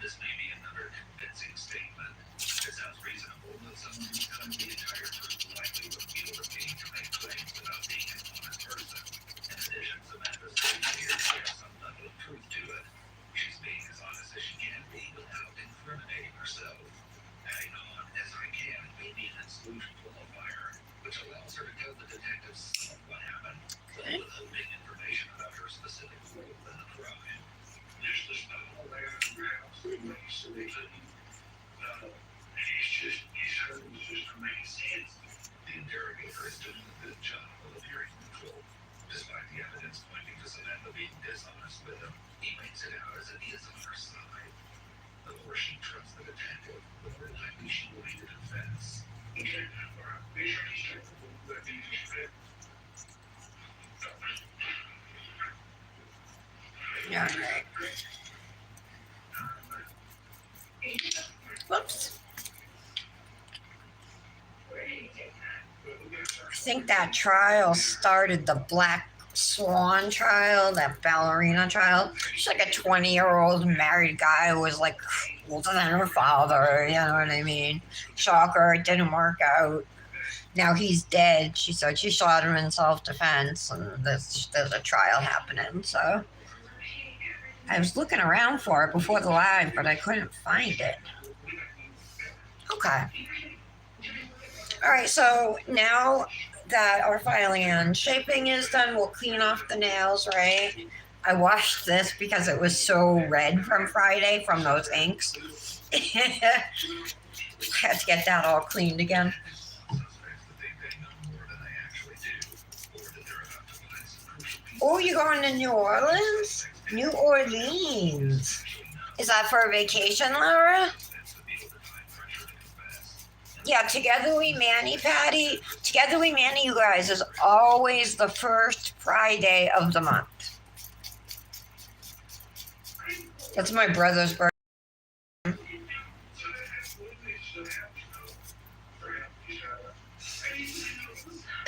This may be another convincing statement. It sounds reasonable that someone who's telling the entire truth likely wouldn't be overpaid to make claims without being an honest person. In addition, Samantha says here she has some level of truth to it. She's being as honest as she can be without incriminating herself. Adding on as I can may be an exclusion qualifier, which allows her to tell the detectives some of what happened, while withholding information about her specific role in the crime. There's just no way out of your house. The interrogator is doing a good job of appearing neutral. Despite the evidence pointing to Samantha being dishonest with him, he makes it out as if he is on her side. The more she trusts the detective, the more likely she will be to confess. Yeah. Whoops. I think that trial started the Black Swan trial, that ballerina trial. She's like a 20-year-old married guy who was like older than her father, you know what I mean? Shocker, it didn't work out. Now he's dead. She said she shot him in self-defense, and there's a trial happening, so. I was looking around for it before the live, but I couldn't find it. Okay. All right, so now that our filing and shaping is done, we'll clean off the nails, right? I washed this because it was so red from Friday from those inks. I had to get that all cleaned again. Oh, you're going to New Orleans? New Orleans. Is that for a vacation, Laura? Yeah, Together We Manny, Patty. Together We Manny, you guys, is always the first Friday of the month. That's my brother's birthday.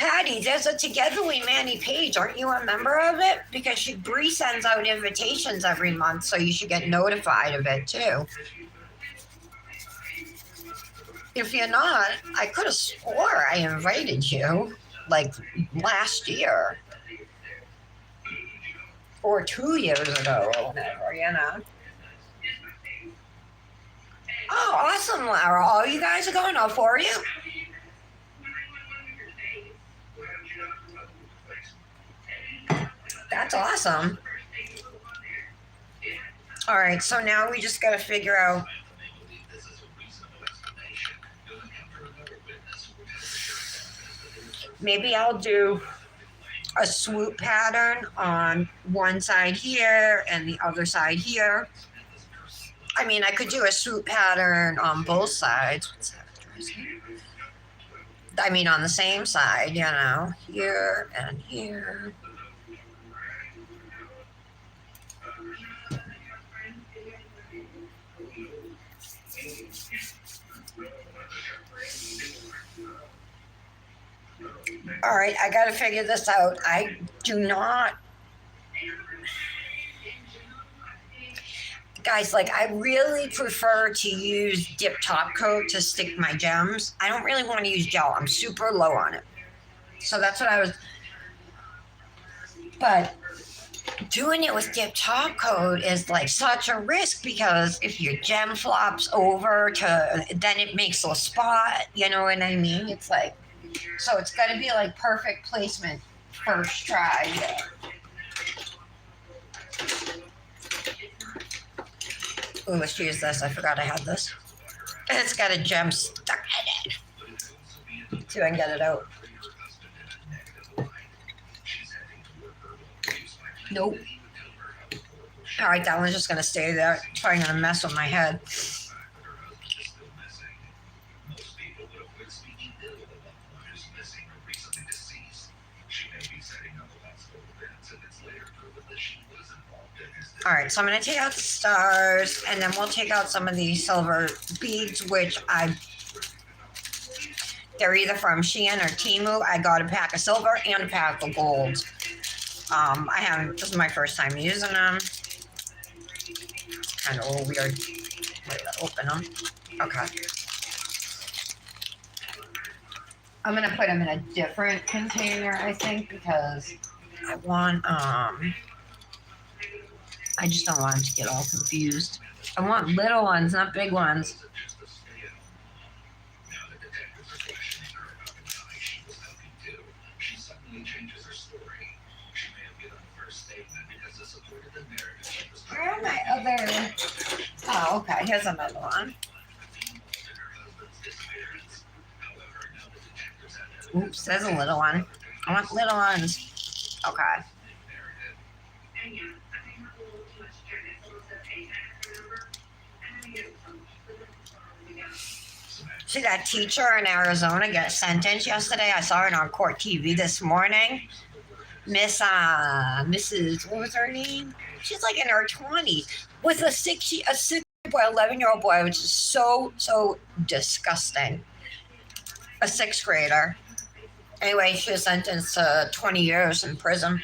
Patty, there's a Together We Manny page. Aren't you a member of it? Because Bree sends out invitations every month, so you should get notified of it too. If you're not, I could have swore I invited you like last year or 2 years ago or whatever, you know. Oh, awesome, Lara. All you guys are going, all four of you? That's awesome. All right, so now we just got to figure out. Maybe I'll do a swoop pattern on one side here and the other side here. I mean, I could do a swoop pattern on both sides. I mean, on the same side, you know, here and here. All right, I got to figure this out. I do not. Guys, like, I really prefer to use dip top coat to stick my gems. I don't really want to use gel. I'm super low on it. So that's what I was. But doing it with dip top coat is like such a risk because if your gem flops over to, then it makes a spot. You know what I mean? It's like, so it's got to be like perfect placement first try. Yeah. Oh, let's use this. I forgot I had this. And it's got a gem stuck in it. See if I can get it out. Nope. All right, that one's just going to stay there. It's probably going to mess with my head. All right, so I'm going to take out the stars, and then we'll take out some of these silver beads, which they're either from Shein or Temu. I got a pack of silver and a pack of gold. This is my first time using them. Kind of a little weird way to open them. Okay. I'm going to put them in a different container, I think, because I want, I just don't want them to get all confused. I want little ones, not big ones. Where are my other? Oh, okay. Here's another one. Oops, there's a little one. I want little ones. Okay. See that teacher in Arizona get sentenced yesterday? I saw it on Court TV this morning. Mrs. What was her name? She's like in her 20s with a 11-year-old boy, which is so disgusting. A 6th grader. Anyway, she was sentenced to 20 years in prison.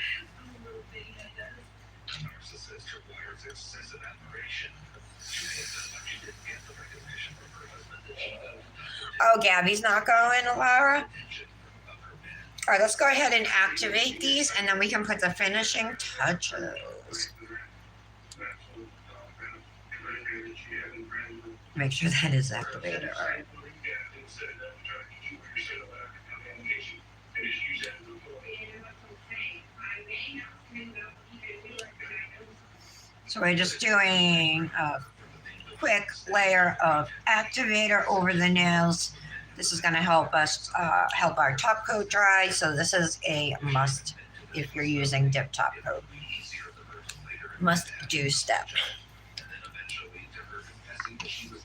Oh, Gabby's not going, Laura? All right, let's go ahead and activate these, and then we can put the finishing touches. Make sure that is activated. All right. So we're just doing a quick layer of activator over the nails. This is going to help us help our top coat dry. So this is a must if you're using dip top coat. Must do step.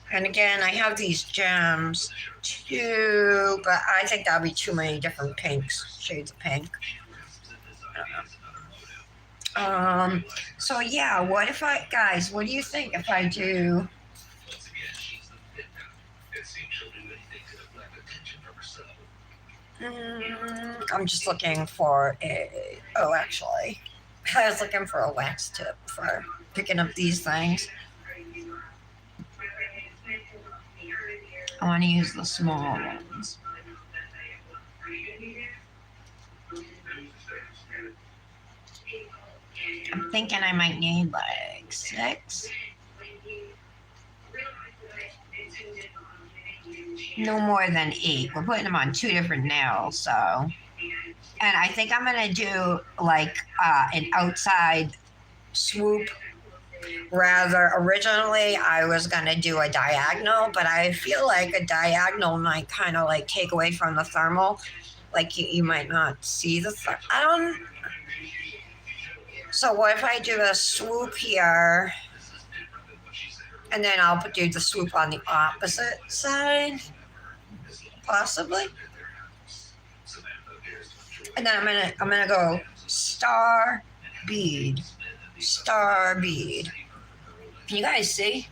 And again, I have these gems too, but I think that'll be too many different pinks, shades of pink. So yeah, what if guys, what do you think if I do? I'm just looking for a. Oh, actually, I was looking for a wax tip for picking up these things. I want to use the small ones. I'm thinking I might need like 6. No more than 8. We're putting them on 2 different nails, so. And I think I'm gonna do like an outside swoop. Rather, originally I was gonna do a diagonal, but I feel like a diagonal might kind of like take away from the thermal. Like you might not see the. I don't. So what if I do a swoop here, and then I'll do the swoop on the opposite side, possibly. And then I'm gonna go star bead, star bead. Can you guys see?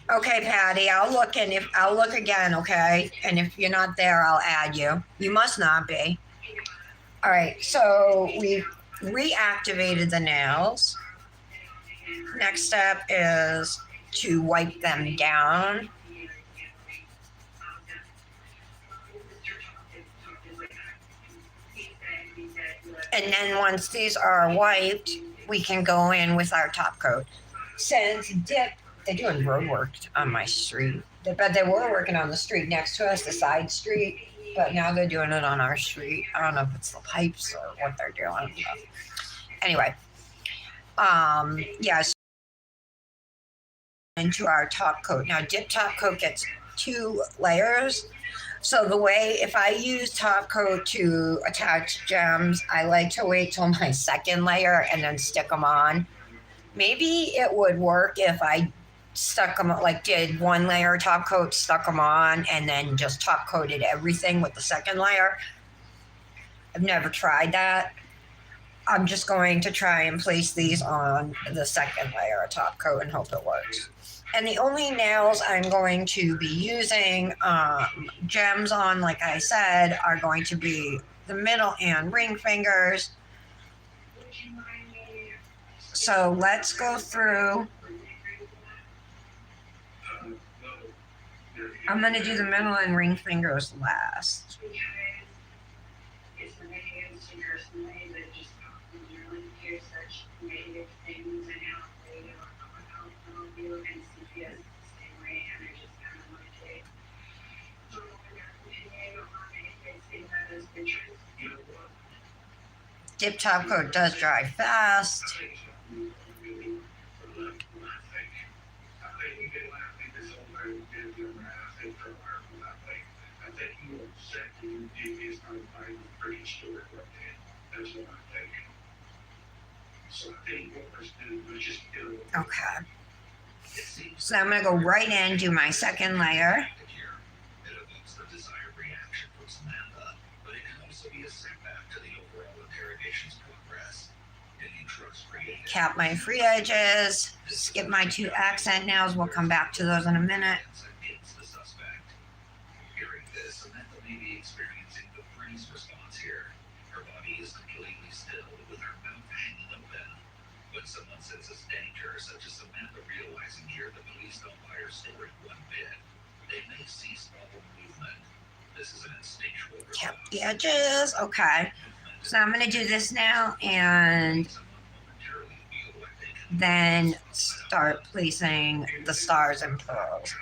Okay, Patty, I'll look again, okay? And if you're not there, I'll add you. You must not be. All right, so we've reactivated the nails. Next step is to wipe them down. And then once these are wiped, we can go in with our top coat. Since Dip, they're doing road work on my street. But they were working on the street next to us, the side street. But now they're doing it on our street. I don't know if it's the pipes or what they're doing. But anyway, yes. Into our top coat. Now, Dip top coat gets 2 layers. So the way, if I use top coat to attach gems, I like to wait till my second layer and then stick them on. Maybe it would work if I stuck them, like did 1 layer top coat, stuck them on, and then just top coated everything with the second layer. I've never tried that. I'm just going to try and place these on the second layer of top coat and hope it works. And the only nails I'm going to be using gems on, like I said, are going to be the middle and ring fingers. So let's go through. I'm going to do the middle and ring fingers last. Dip top coat does dry fast. Okay. So I'm going to go right in, do my second layer. Cap my free edges, skip my 2 accent nails. We'll come back to those in a minute. When someone senses danger, such as Samantha realizing here the police don't buy her story one bit, they may cease all movement. This is an instinctual response. Cap the edges. Okay. So I'm going to do this now and then start placing the stars and pearls.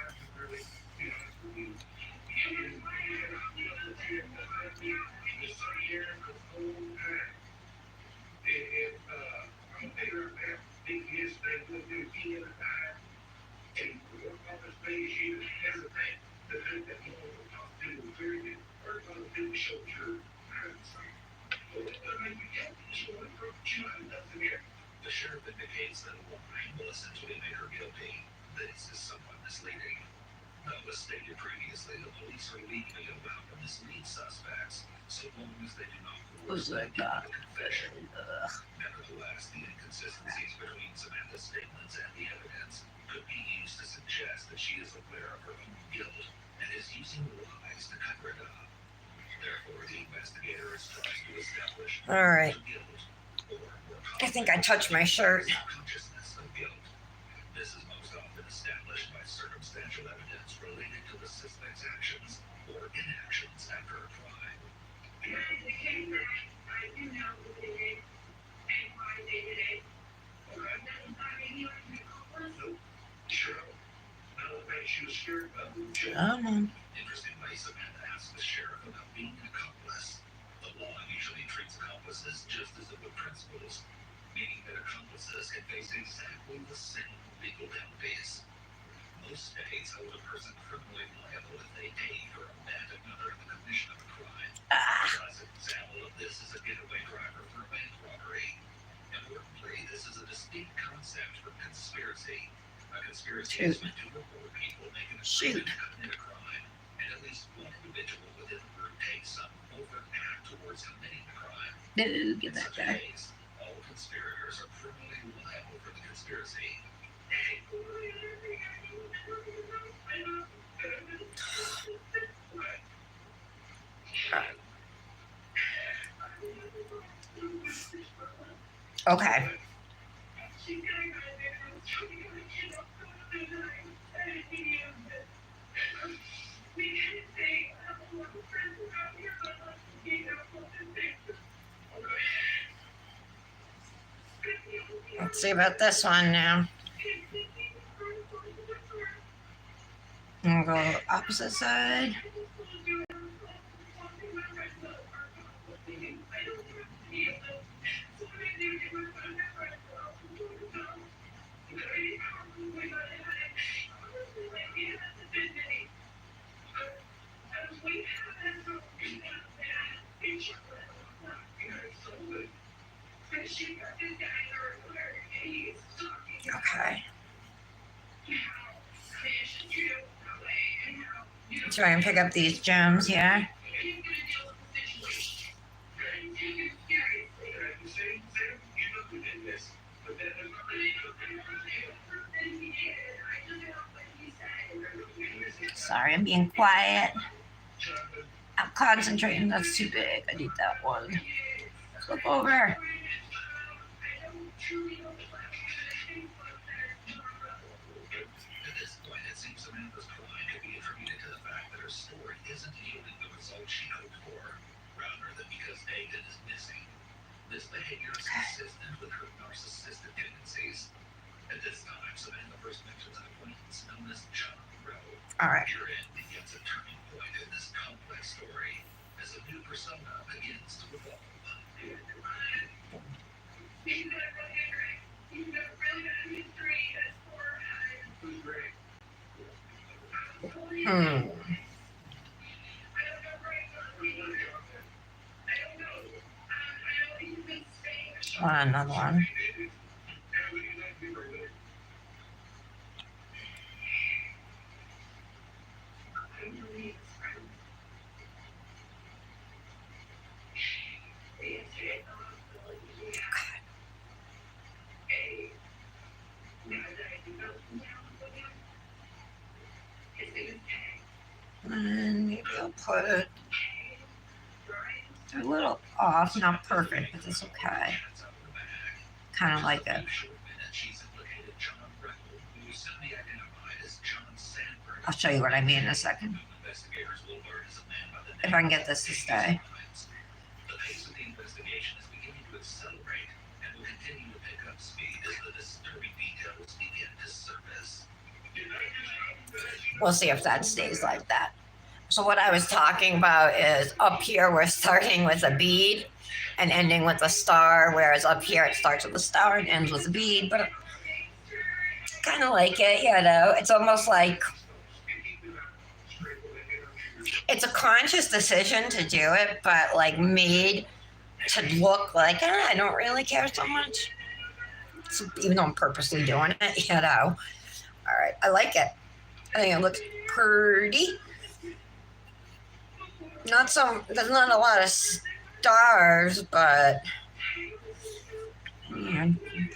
The sheriff indicates that a woman will essentially make her guilty. This is somewhat misleading. As stated previously, the police are legally allowed to mislead suspects so long as they do not Who's coerce them like into that? the confession. Nevertheless, the inconsistencies between Samantha's statements and the evidence could be used to suggest that she is aware of her own guilt and is using lies to cover it up. Therefore, the investigator is trying to establish All right. guilt, or more I think I touched my shirt. consciousness of guilt. This is most often established by circumstantial evidence related to the suspect's actions or inactions after a crime. Interestingly, Samantha asked the sheriff about being an accomplice. The law usually treats accomplices just as it would principals, meaning that accomplices can face exactly the same legal penalties. Most states hold a person criminally liable if they aid or abet another in the commission of a crime. A classic example of this is a getaway driver for a bank robbery. Importantly, this is a distinct concept from conspiracy. A conspiracy is meant to report people making a Shoot. to commit a crime, and at least one individual within the group takes some overt act towards committing the crime. No, In such a case, all conspirators are criminally liable for the conspiracy. Okay. Let's see about this one now. I'm gonna go opposite side. Okay. Try and pick up these gems here. Sorry, I'm being quiet. I'm concentrating. That's too big. I need that one. Flip over. At this point, it seems Samantha's crime could be attributed to the fact that her story isn't yielding the result she hoped for, rather than because David is missing. This behavior is consistent with her narcissistic tendencies. At this time, Samantha first mentions an acquaintance known as John Rowe. All right. Herein begins a turning point in this complex story as a new persona begins to evolve. Hmm. Another one. And maybe I'll put it a little off, not perfect, but it's okay. Kind of like it. I'll show you what I mean in a second. If I can get this to stay. The pace of the investigation is beginning to accelerate and will continue to pick up speed as the disturbing details begin to surface. We'll see if that stays like that. So what I was talking about is up here we're starting with a bead and ending with a star, whereas up here it starts with a star and ends with a bead. But I kind of like it, you know. It's almost like it's a conscious decision to do it, but like made to look like I don't really care so much. So even though I'm purposely doing it, you know. All right, I like it. I think it looks pretty. There's not a lot of stars, but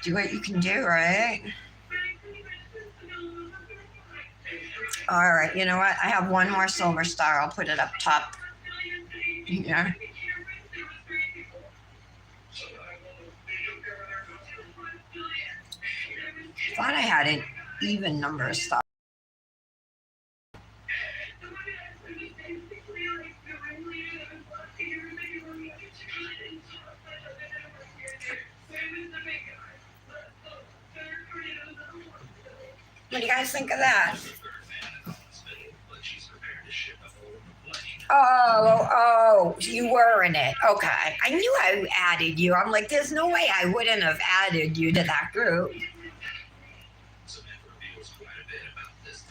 do what you can do, right? All right, you know what? I have one more silver star. I'll put it up top. Yeah. Thought I had an even number of stars. What do you guys think of that? Oh, you were in it. Okay. I knew I added you. I'm like, there's no way I wouldn't have added you to that group.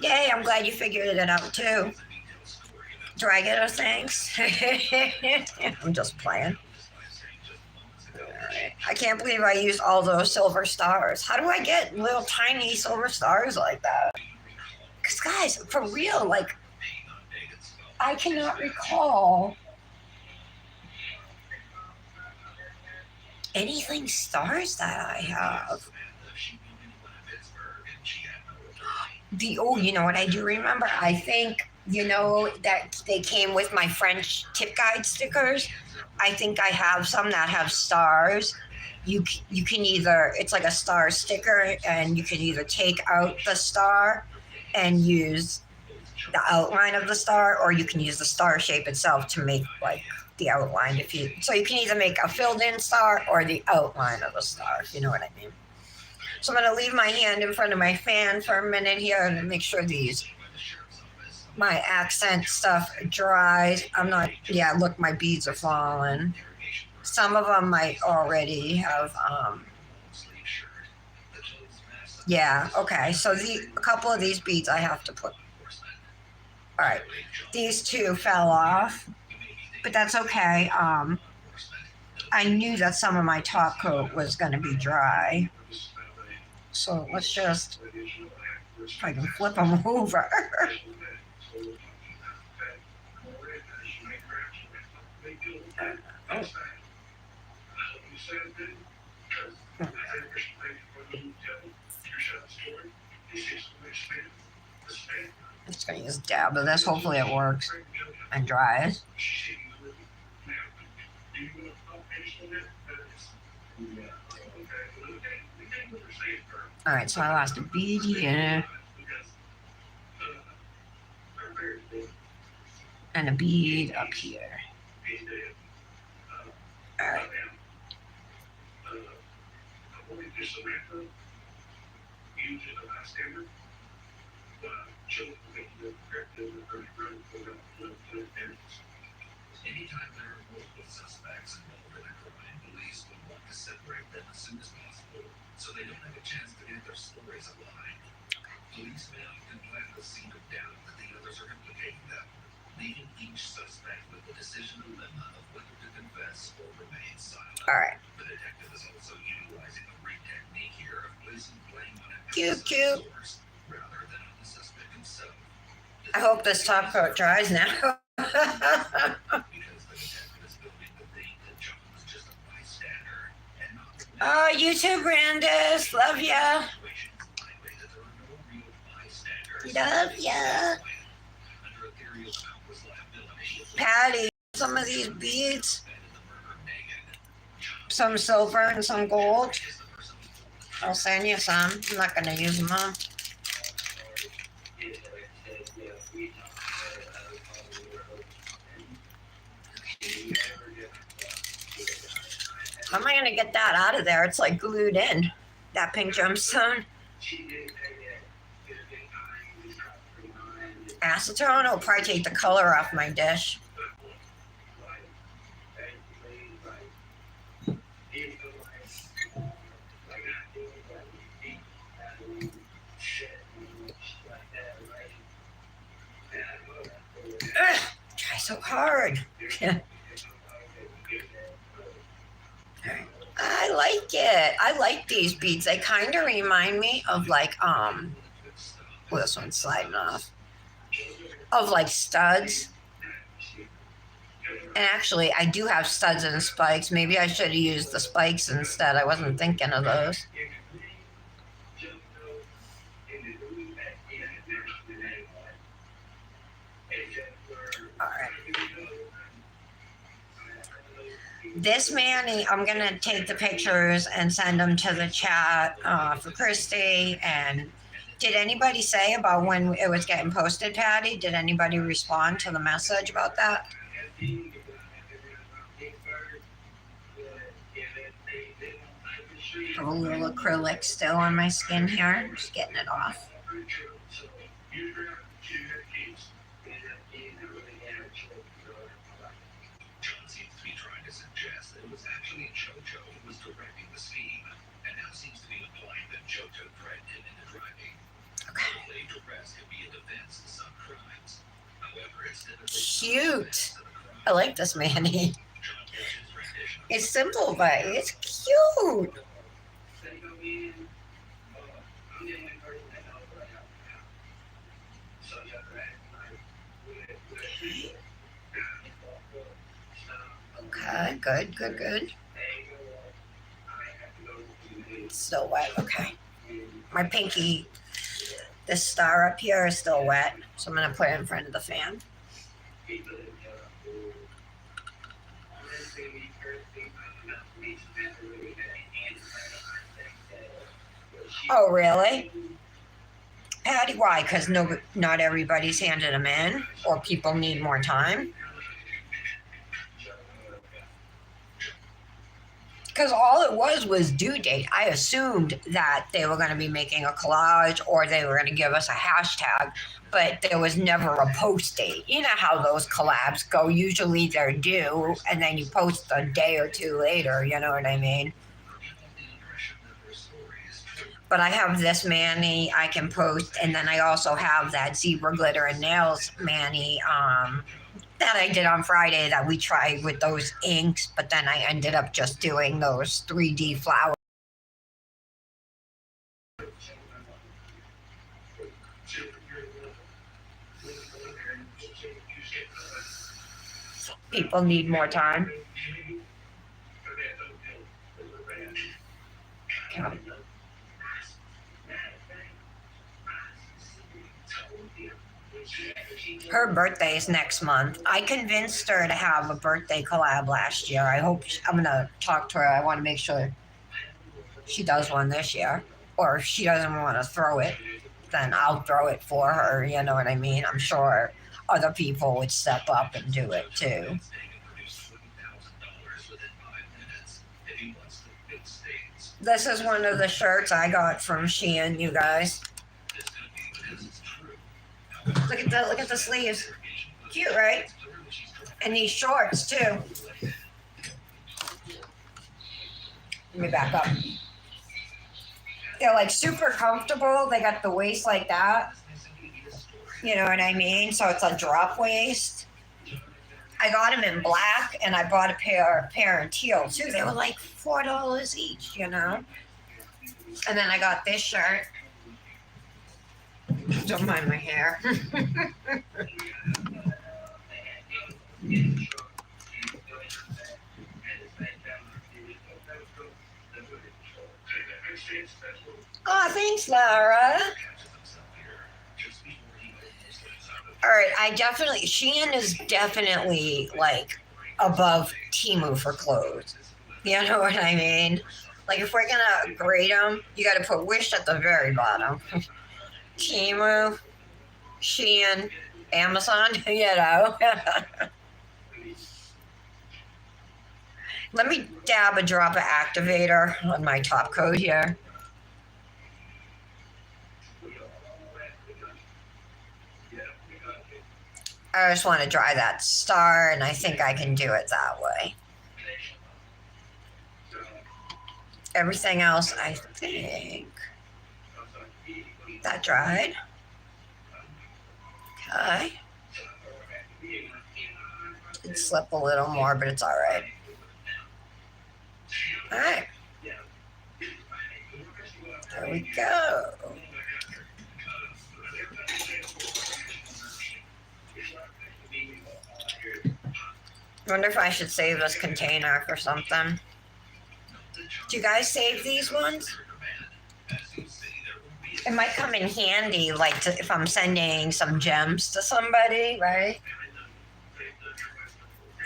Yay, I'm glad you figured it out too. Do I get a thanks? I'm just playing. Right. I can't believe I used all those silver stars. How do I get little tiny silver stars like that? Because, guys, for real, like, I cannot recall anything stars that I have. You know what I do remember? I think, that they came with my French tip guide stickers. I think I have some that have stars. You can either, it's like a star sticker, and you can either take out the star and use the outline of the star, or you can use the star shape itself to make like the outline. So you can either make a filled in star or the outline of the star, if you know what I mean. So I'm going to leave my hand in front of my fan for a minute here and make sure my accent stuff dries. Look, my beads are falling. Some of them might already have, okay. So a couple of these beads I have to put. All right. These two fell off, but that's okay. I knew that some of my top coat was going to be dry. So let's just, if I can flip them over. I'm just going to use a dab of this. Hopefully it works and dries. All right, so I lost a bead here. And a bead up here. All right. Anytime there are multiple suspects involved in a crime, police will want to separate them as soon as possible so they don't have a chance to get their stories aligned. Police may often plant the seed of doubt that the others are implicating them, leaving each suspect with the decision dilemma of whether to confess or remain silent. All right. The detective is also utilizing a great technique here of placing blame on an Cute. source rather than on the suspect himself. I hope this top coat dries now. Because the detective is building the belief that John was just a bystander and not the Oh, you too, Brandis. Love ya. situations likely that there are no real bystanders. Love ya. Under a theory of Alpha's liability, Patty, some of these beads, suspended the murder of Megan. some silver and some gold. Is the person who told the I'll send you some. I'm not going to use them all. How am I going to get that out of there? It's like glued in. That pink gemstone. Acetone will probably take the color off my dish. Ugh, try so hard. I like it. I like these beads. They kind of remind me of like well, this one's sliding off. Of like studs. And actually, I do have studs and spikes. Maybe I should have used the spikes instead. I wasn't thinking of those. All right. This Manny, I'm gonna take the pictures and send them to the chat for Christy. And did anybody say about when it was getting posted, Patty? Did anybody respond to the message about that? I have a little acrylic still on my skin here. I'm just getting it off. John seems to be trying to suggest that it was actually JoJo who was directing the scheme, and now seems to be implying that JoJo dragged him into driving. Okay. Delayed arrest can be a defense in some crimes. However, it's typically Cute. I like this Manny. John gives his rendition of It's simple, but it's cute. Okay, good, good, good. It's still wet. Okay. My pinky, this star up here is still wet, so I'm gonna put it in front of the fan. Oh, really? Patty, why? Because not everybody's handed them in, or people need more time. Because all it was due date. I assumed that they were going to be making a collage or they were going to give us a hashtag, but there was never a post date. You know how those collabs go. Usually they're due and then you post a day or two later. You know what I mean? But I have this Manny I can post, and then I also have that zebra glitter and nails Manny that I did on Friday that we tried with those inks, but then I ended up just doing those 3D flowers. People need more time. Okay. Her birthday is next month. I convinced her to have a birthday collab last year. I'm gonna talk to her. I want to make sure she does one this year. Or if she doesn't want to throw it, then I'll throw it for her. You know what I mean? I'm sure other people would step up and do it too. This is one of the shirts I got from Shein, you guys. Look at the sleeves. Cute, right? And these shorts too. Let me back up. They're like super comfortable. They got the waist like that. You know what I mean? So it's a drop waist. I got them in black, and I bought a pair in teal too. They were like $4 each, you know. And then I got this shirt. Don't mind my hair. Oh, thanks, Laura. All right, Shein is definitely like above Temu for clothes. You know what I mean? Like if we're gonna grade them, you got to put Wish at the very bottom. Temu, Shein, Amazon, you know. Let me dab a drop of activator on my top coat here. I just want to dry that star, and I think I can do it that way. Everything else, I think that dried. Okay. It'd slip a little more, but it's all right. All right. There we go. Wonder if I should save this container for something. Do you guys save these ones? It might come in handy, like if I'm sending some gems to somebody, right?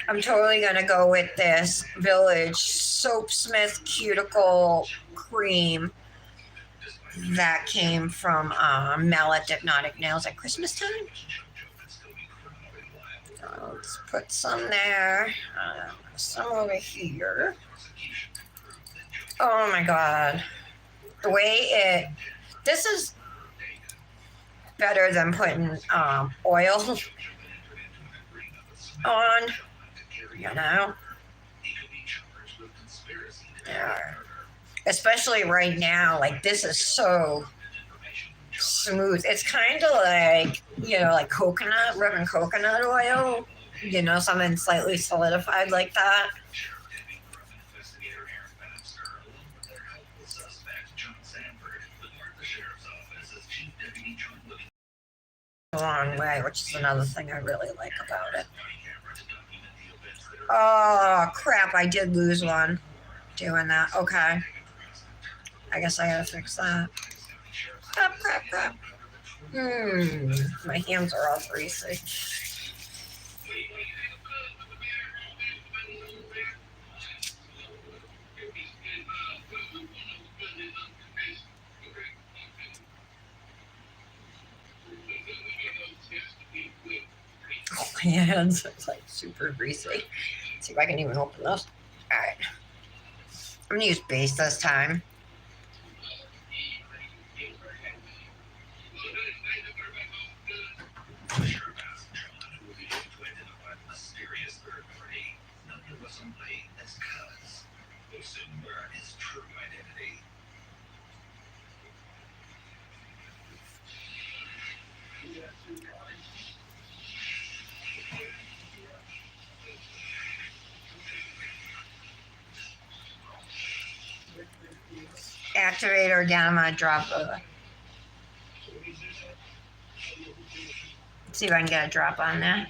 I'm totally gonna go with this Village Soapsmith Cuticle Cream that came from Mallet Hypnotic Nails at Christmas time. Let's put some there, some over here. Oh my god. The way this is better than putting oil on, you know? Yeah. Especially right now, like this is so smooth. It's kind of like, like coconut, rubbing coconut oil, something slightly solidified like that. A long way, which is another thing I really like about it. Oh crap, I did lose one doing that. Okay. I guess I gotta fix that. Crap. My hands are all greasy. Oh, my hands are like super greasy. Let's see if I can even open this. All right. I'm gonna use base this time. Activator again. I'm gonna drop a. See if I can get a drop on that.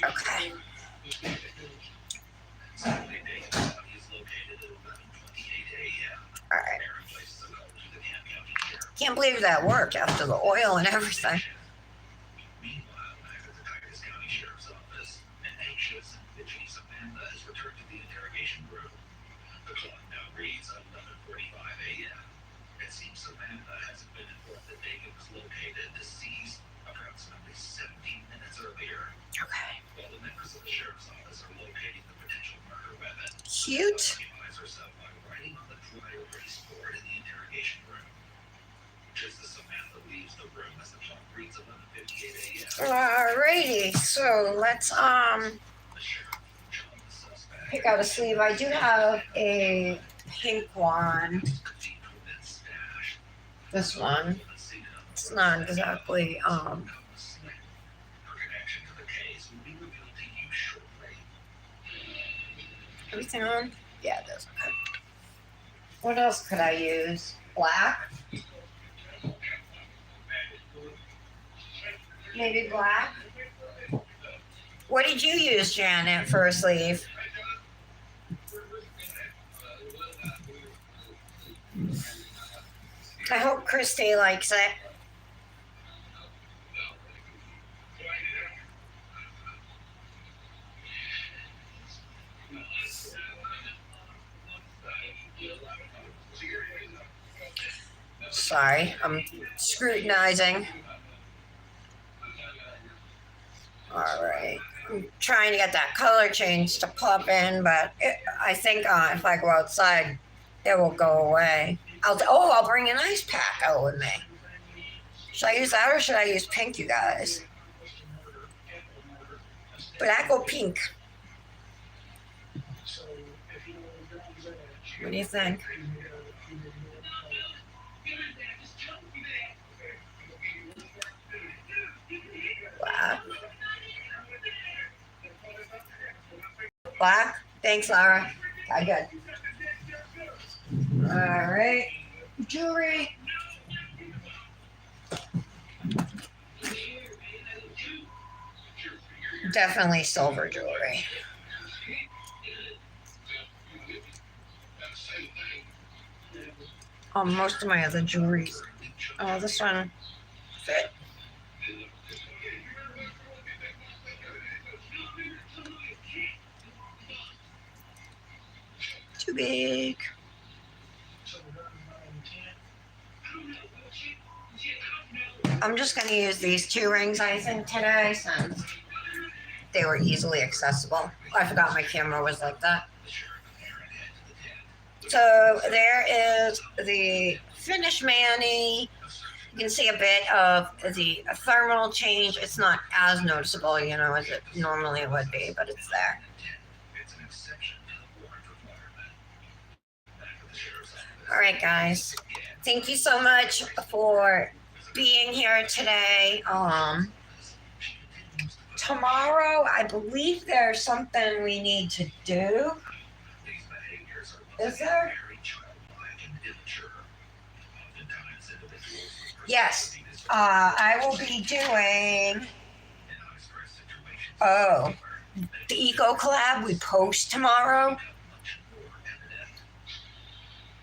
Okay. All right. Can't believe that worked after the oil and everything. Cute. Alrighty, so let's pick out a sleeve. I do have a pink one. This one. It's not exactly everything on? Yeah, it is. Okay. What else could I use? Black? Maybe black? What did you use, Janet, for a sleeve? I hope Christy likes it. Sorry, I'm scrutinizing. All right. I'm trying to get that color change to pop in, but I think if I go outside, it will go away. I'll bring an ice pack out with me. Should I use that or should I use pink, you guys? Black or pink? What do you think? Black. Black? Thanks, Laura. Okay, good. All right. Jewelry. Definitely silver jewelry. Most of my other jewelry. Oh, this one fit. Too big. I'm just going to use these 2 rings, I think, today since they were easily accessible. I forgot my camera was like that. So there is the finished mani. You can see a bit of the thermal change. It's not as noticeable, you know, as it normally would be, but it's there. All right, guys. Thank you so much for being here today. Tomorrow, I believe there's something we need to do. Is there? Yes. I will be doing. Oh, the Eco Collab we post tomorrow.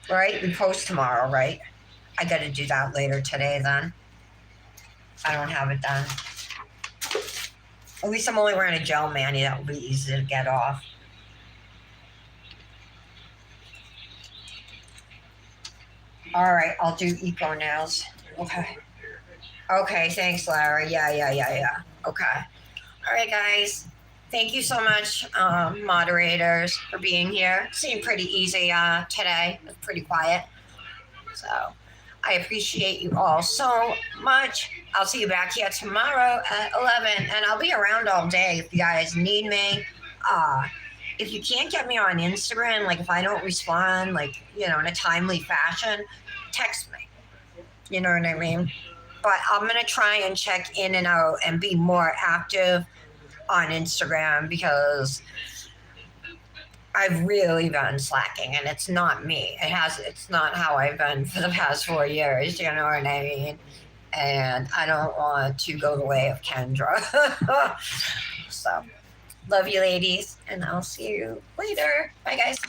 Right? We post tomorrow, right? I got to do that later today then. I don't have it done. At least I'm only wearing a gel mani. That will be easy to get off. All right, I'll do Eco nails. Okay. Okay, thanks, Larry. Yeah. Okay. All right, guys. Thank you so much, moderators, for being here. Seemed pretty easy today. It was pretty quiet. So I appreciate you all so much. I'll see you back here tomorrow at 11, and I'll be around all day if you guys need me. If you can't get me on Instagram, like if I don't respond, like, you know, in a timely fashion, text me. You know what I mean? But I'm going to try and check in and out and be more active on Instagram because I've really been slacking, and it's not me. It's not how I've been for the past 4 years, you know what I mean? And I don't want to go the way of Kendra. So, love you ladies, and I'll see you later. Bye guys.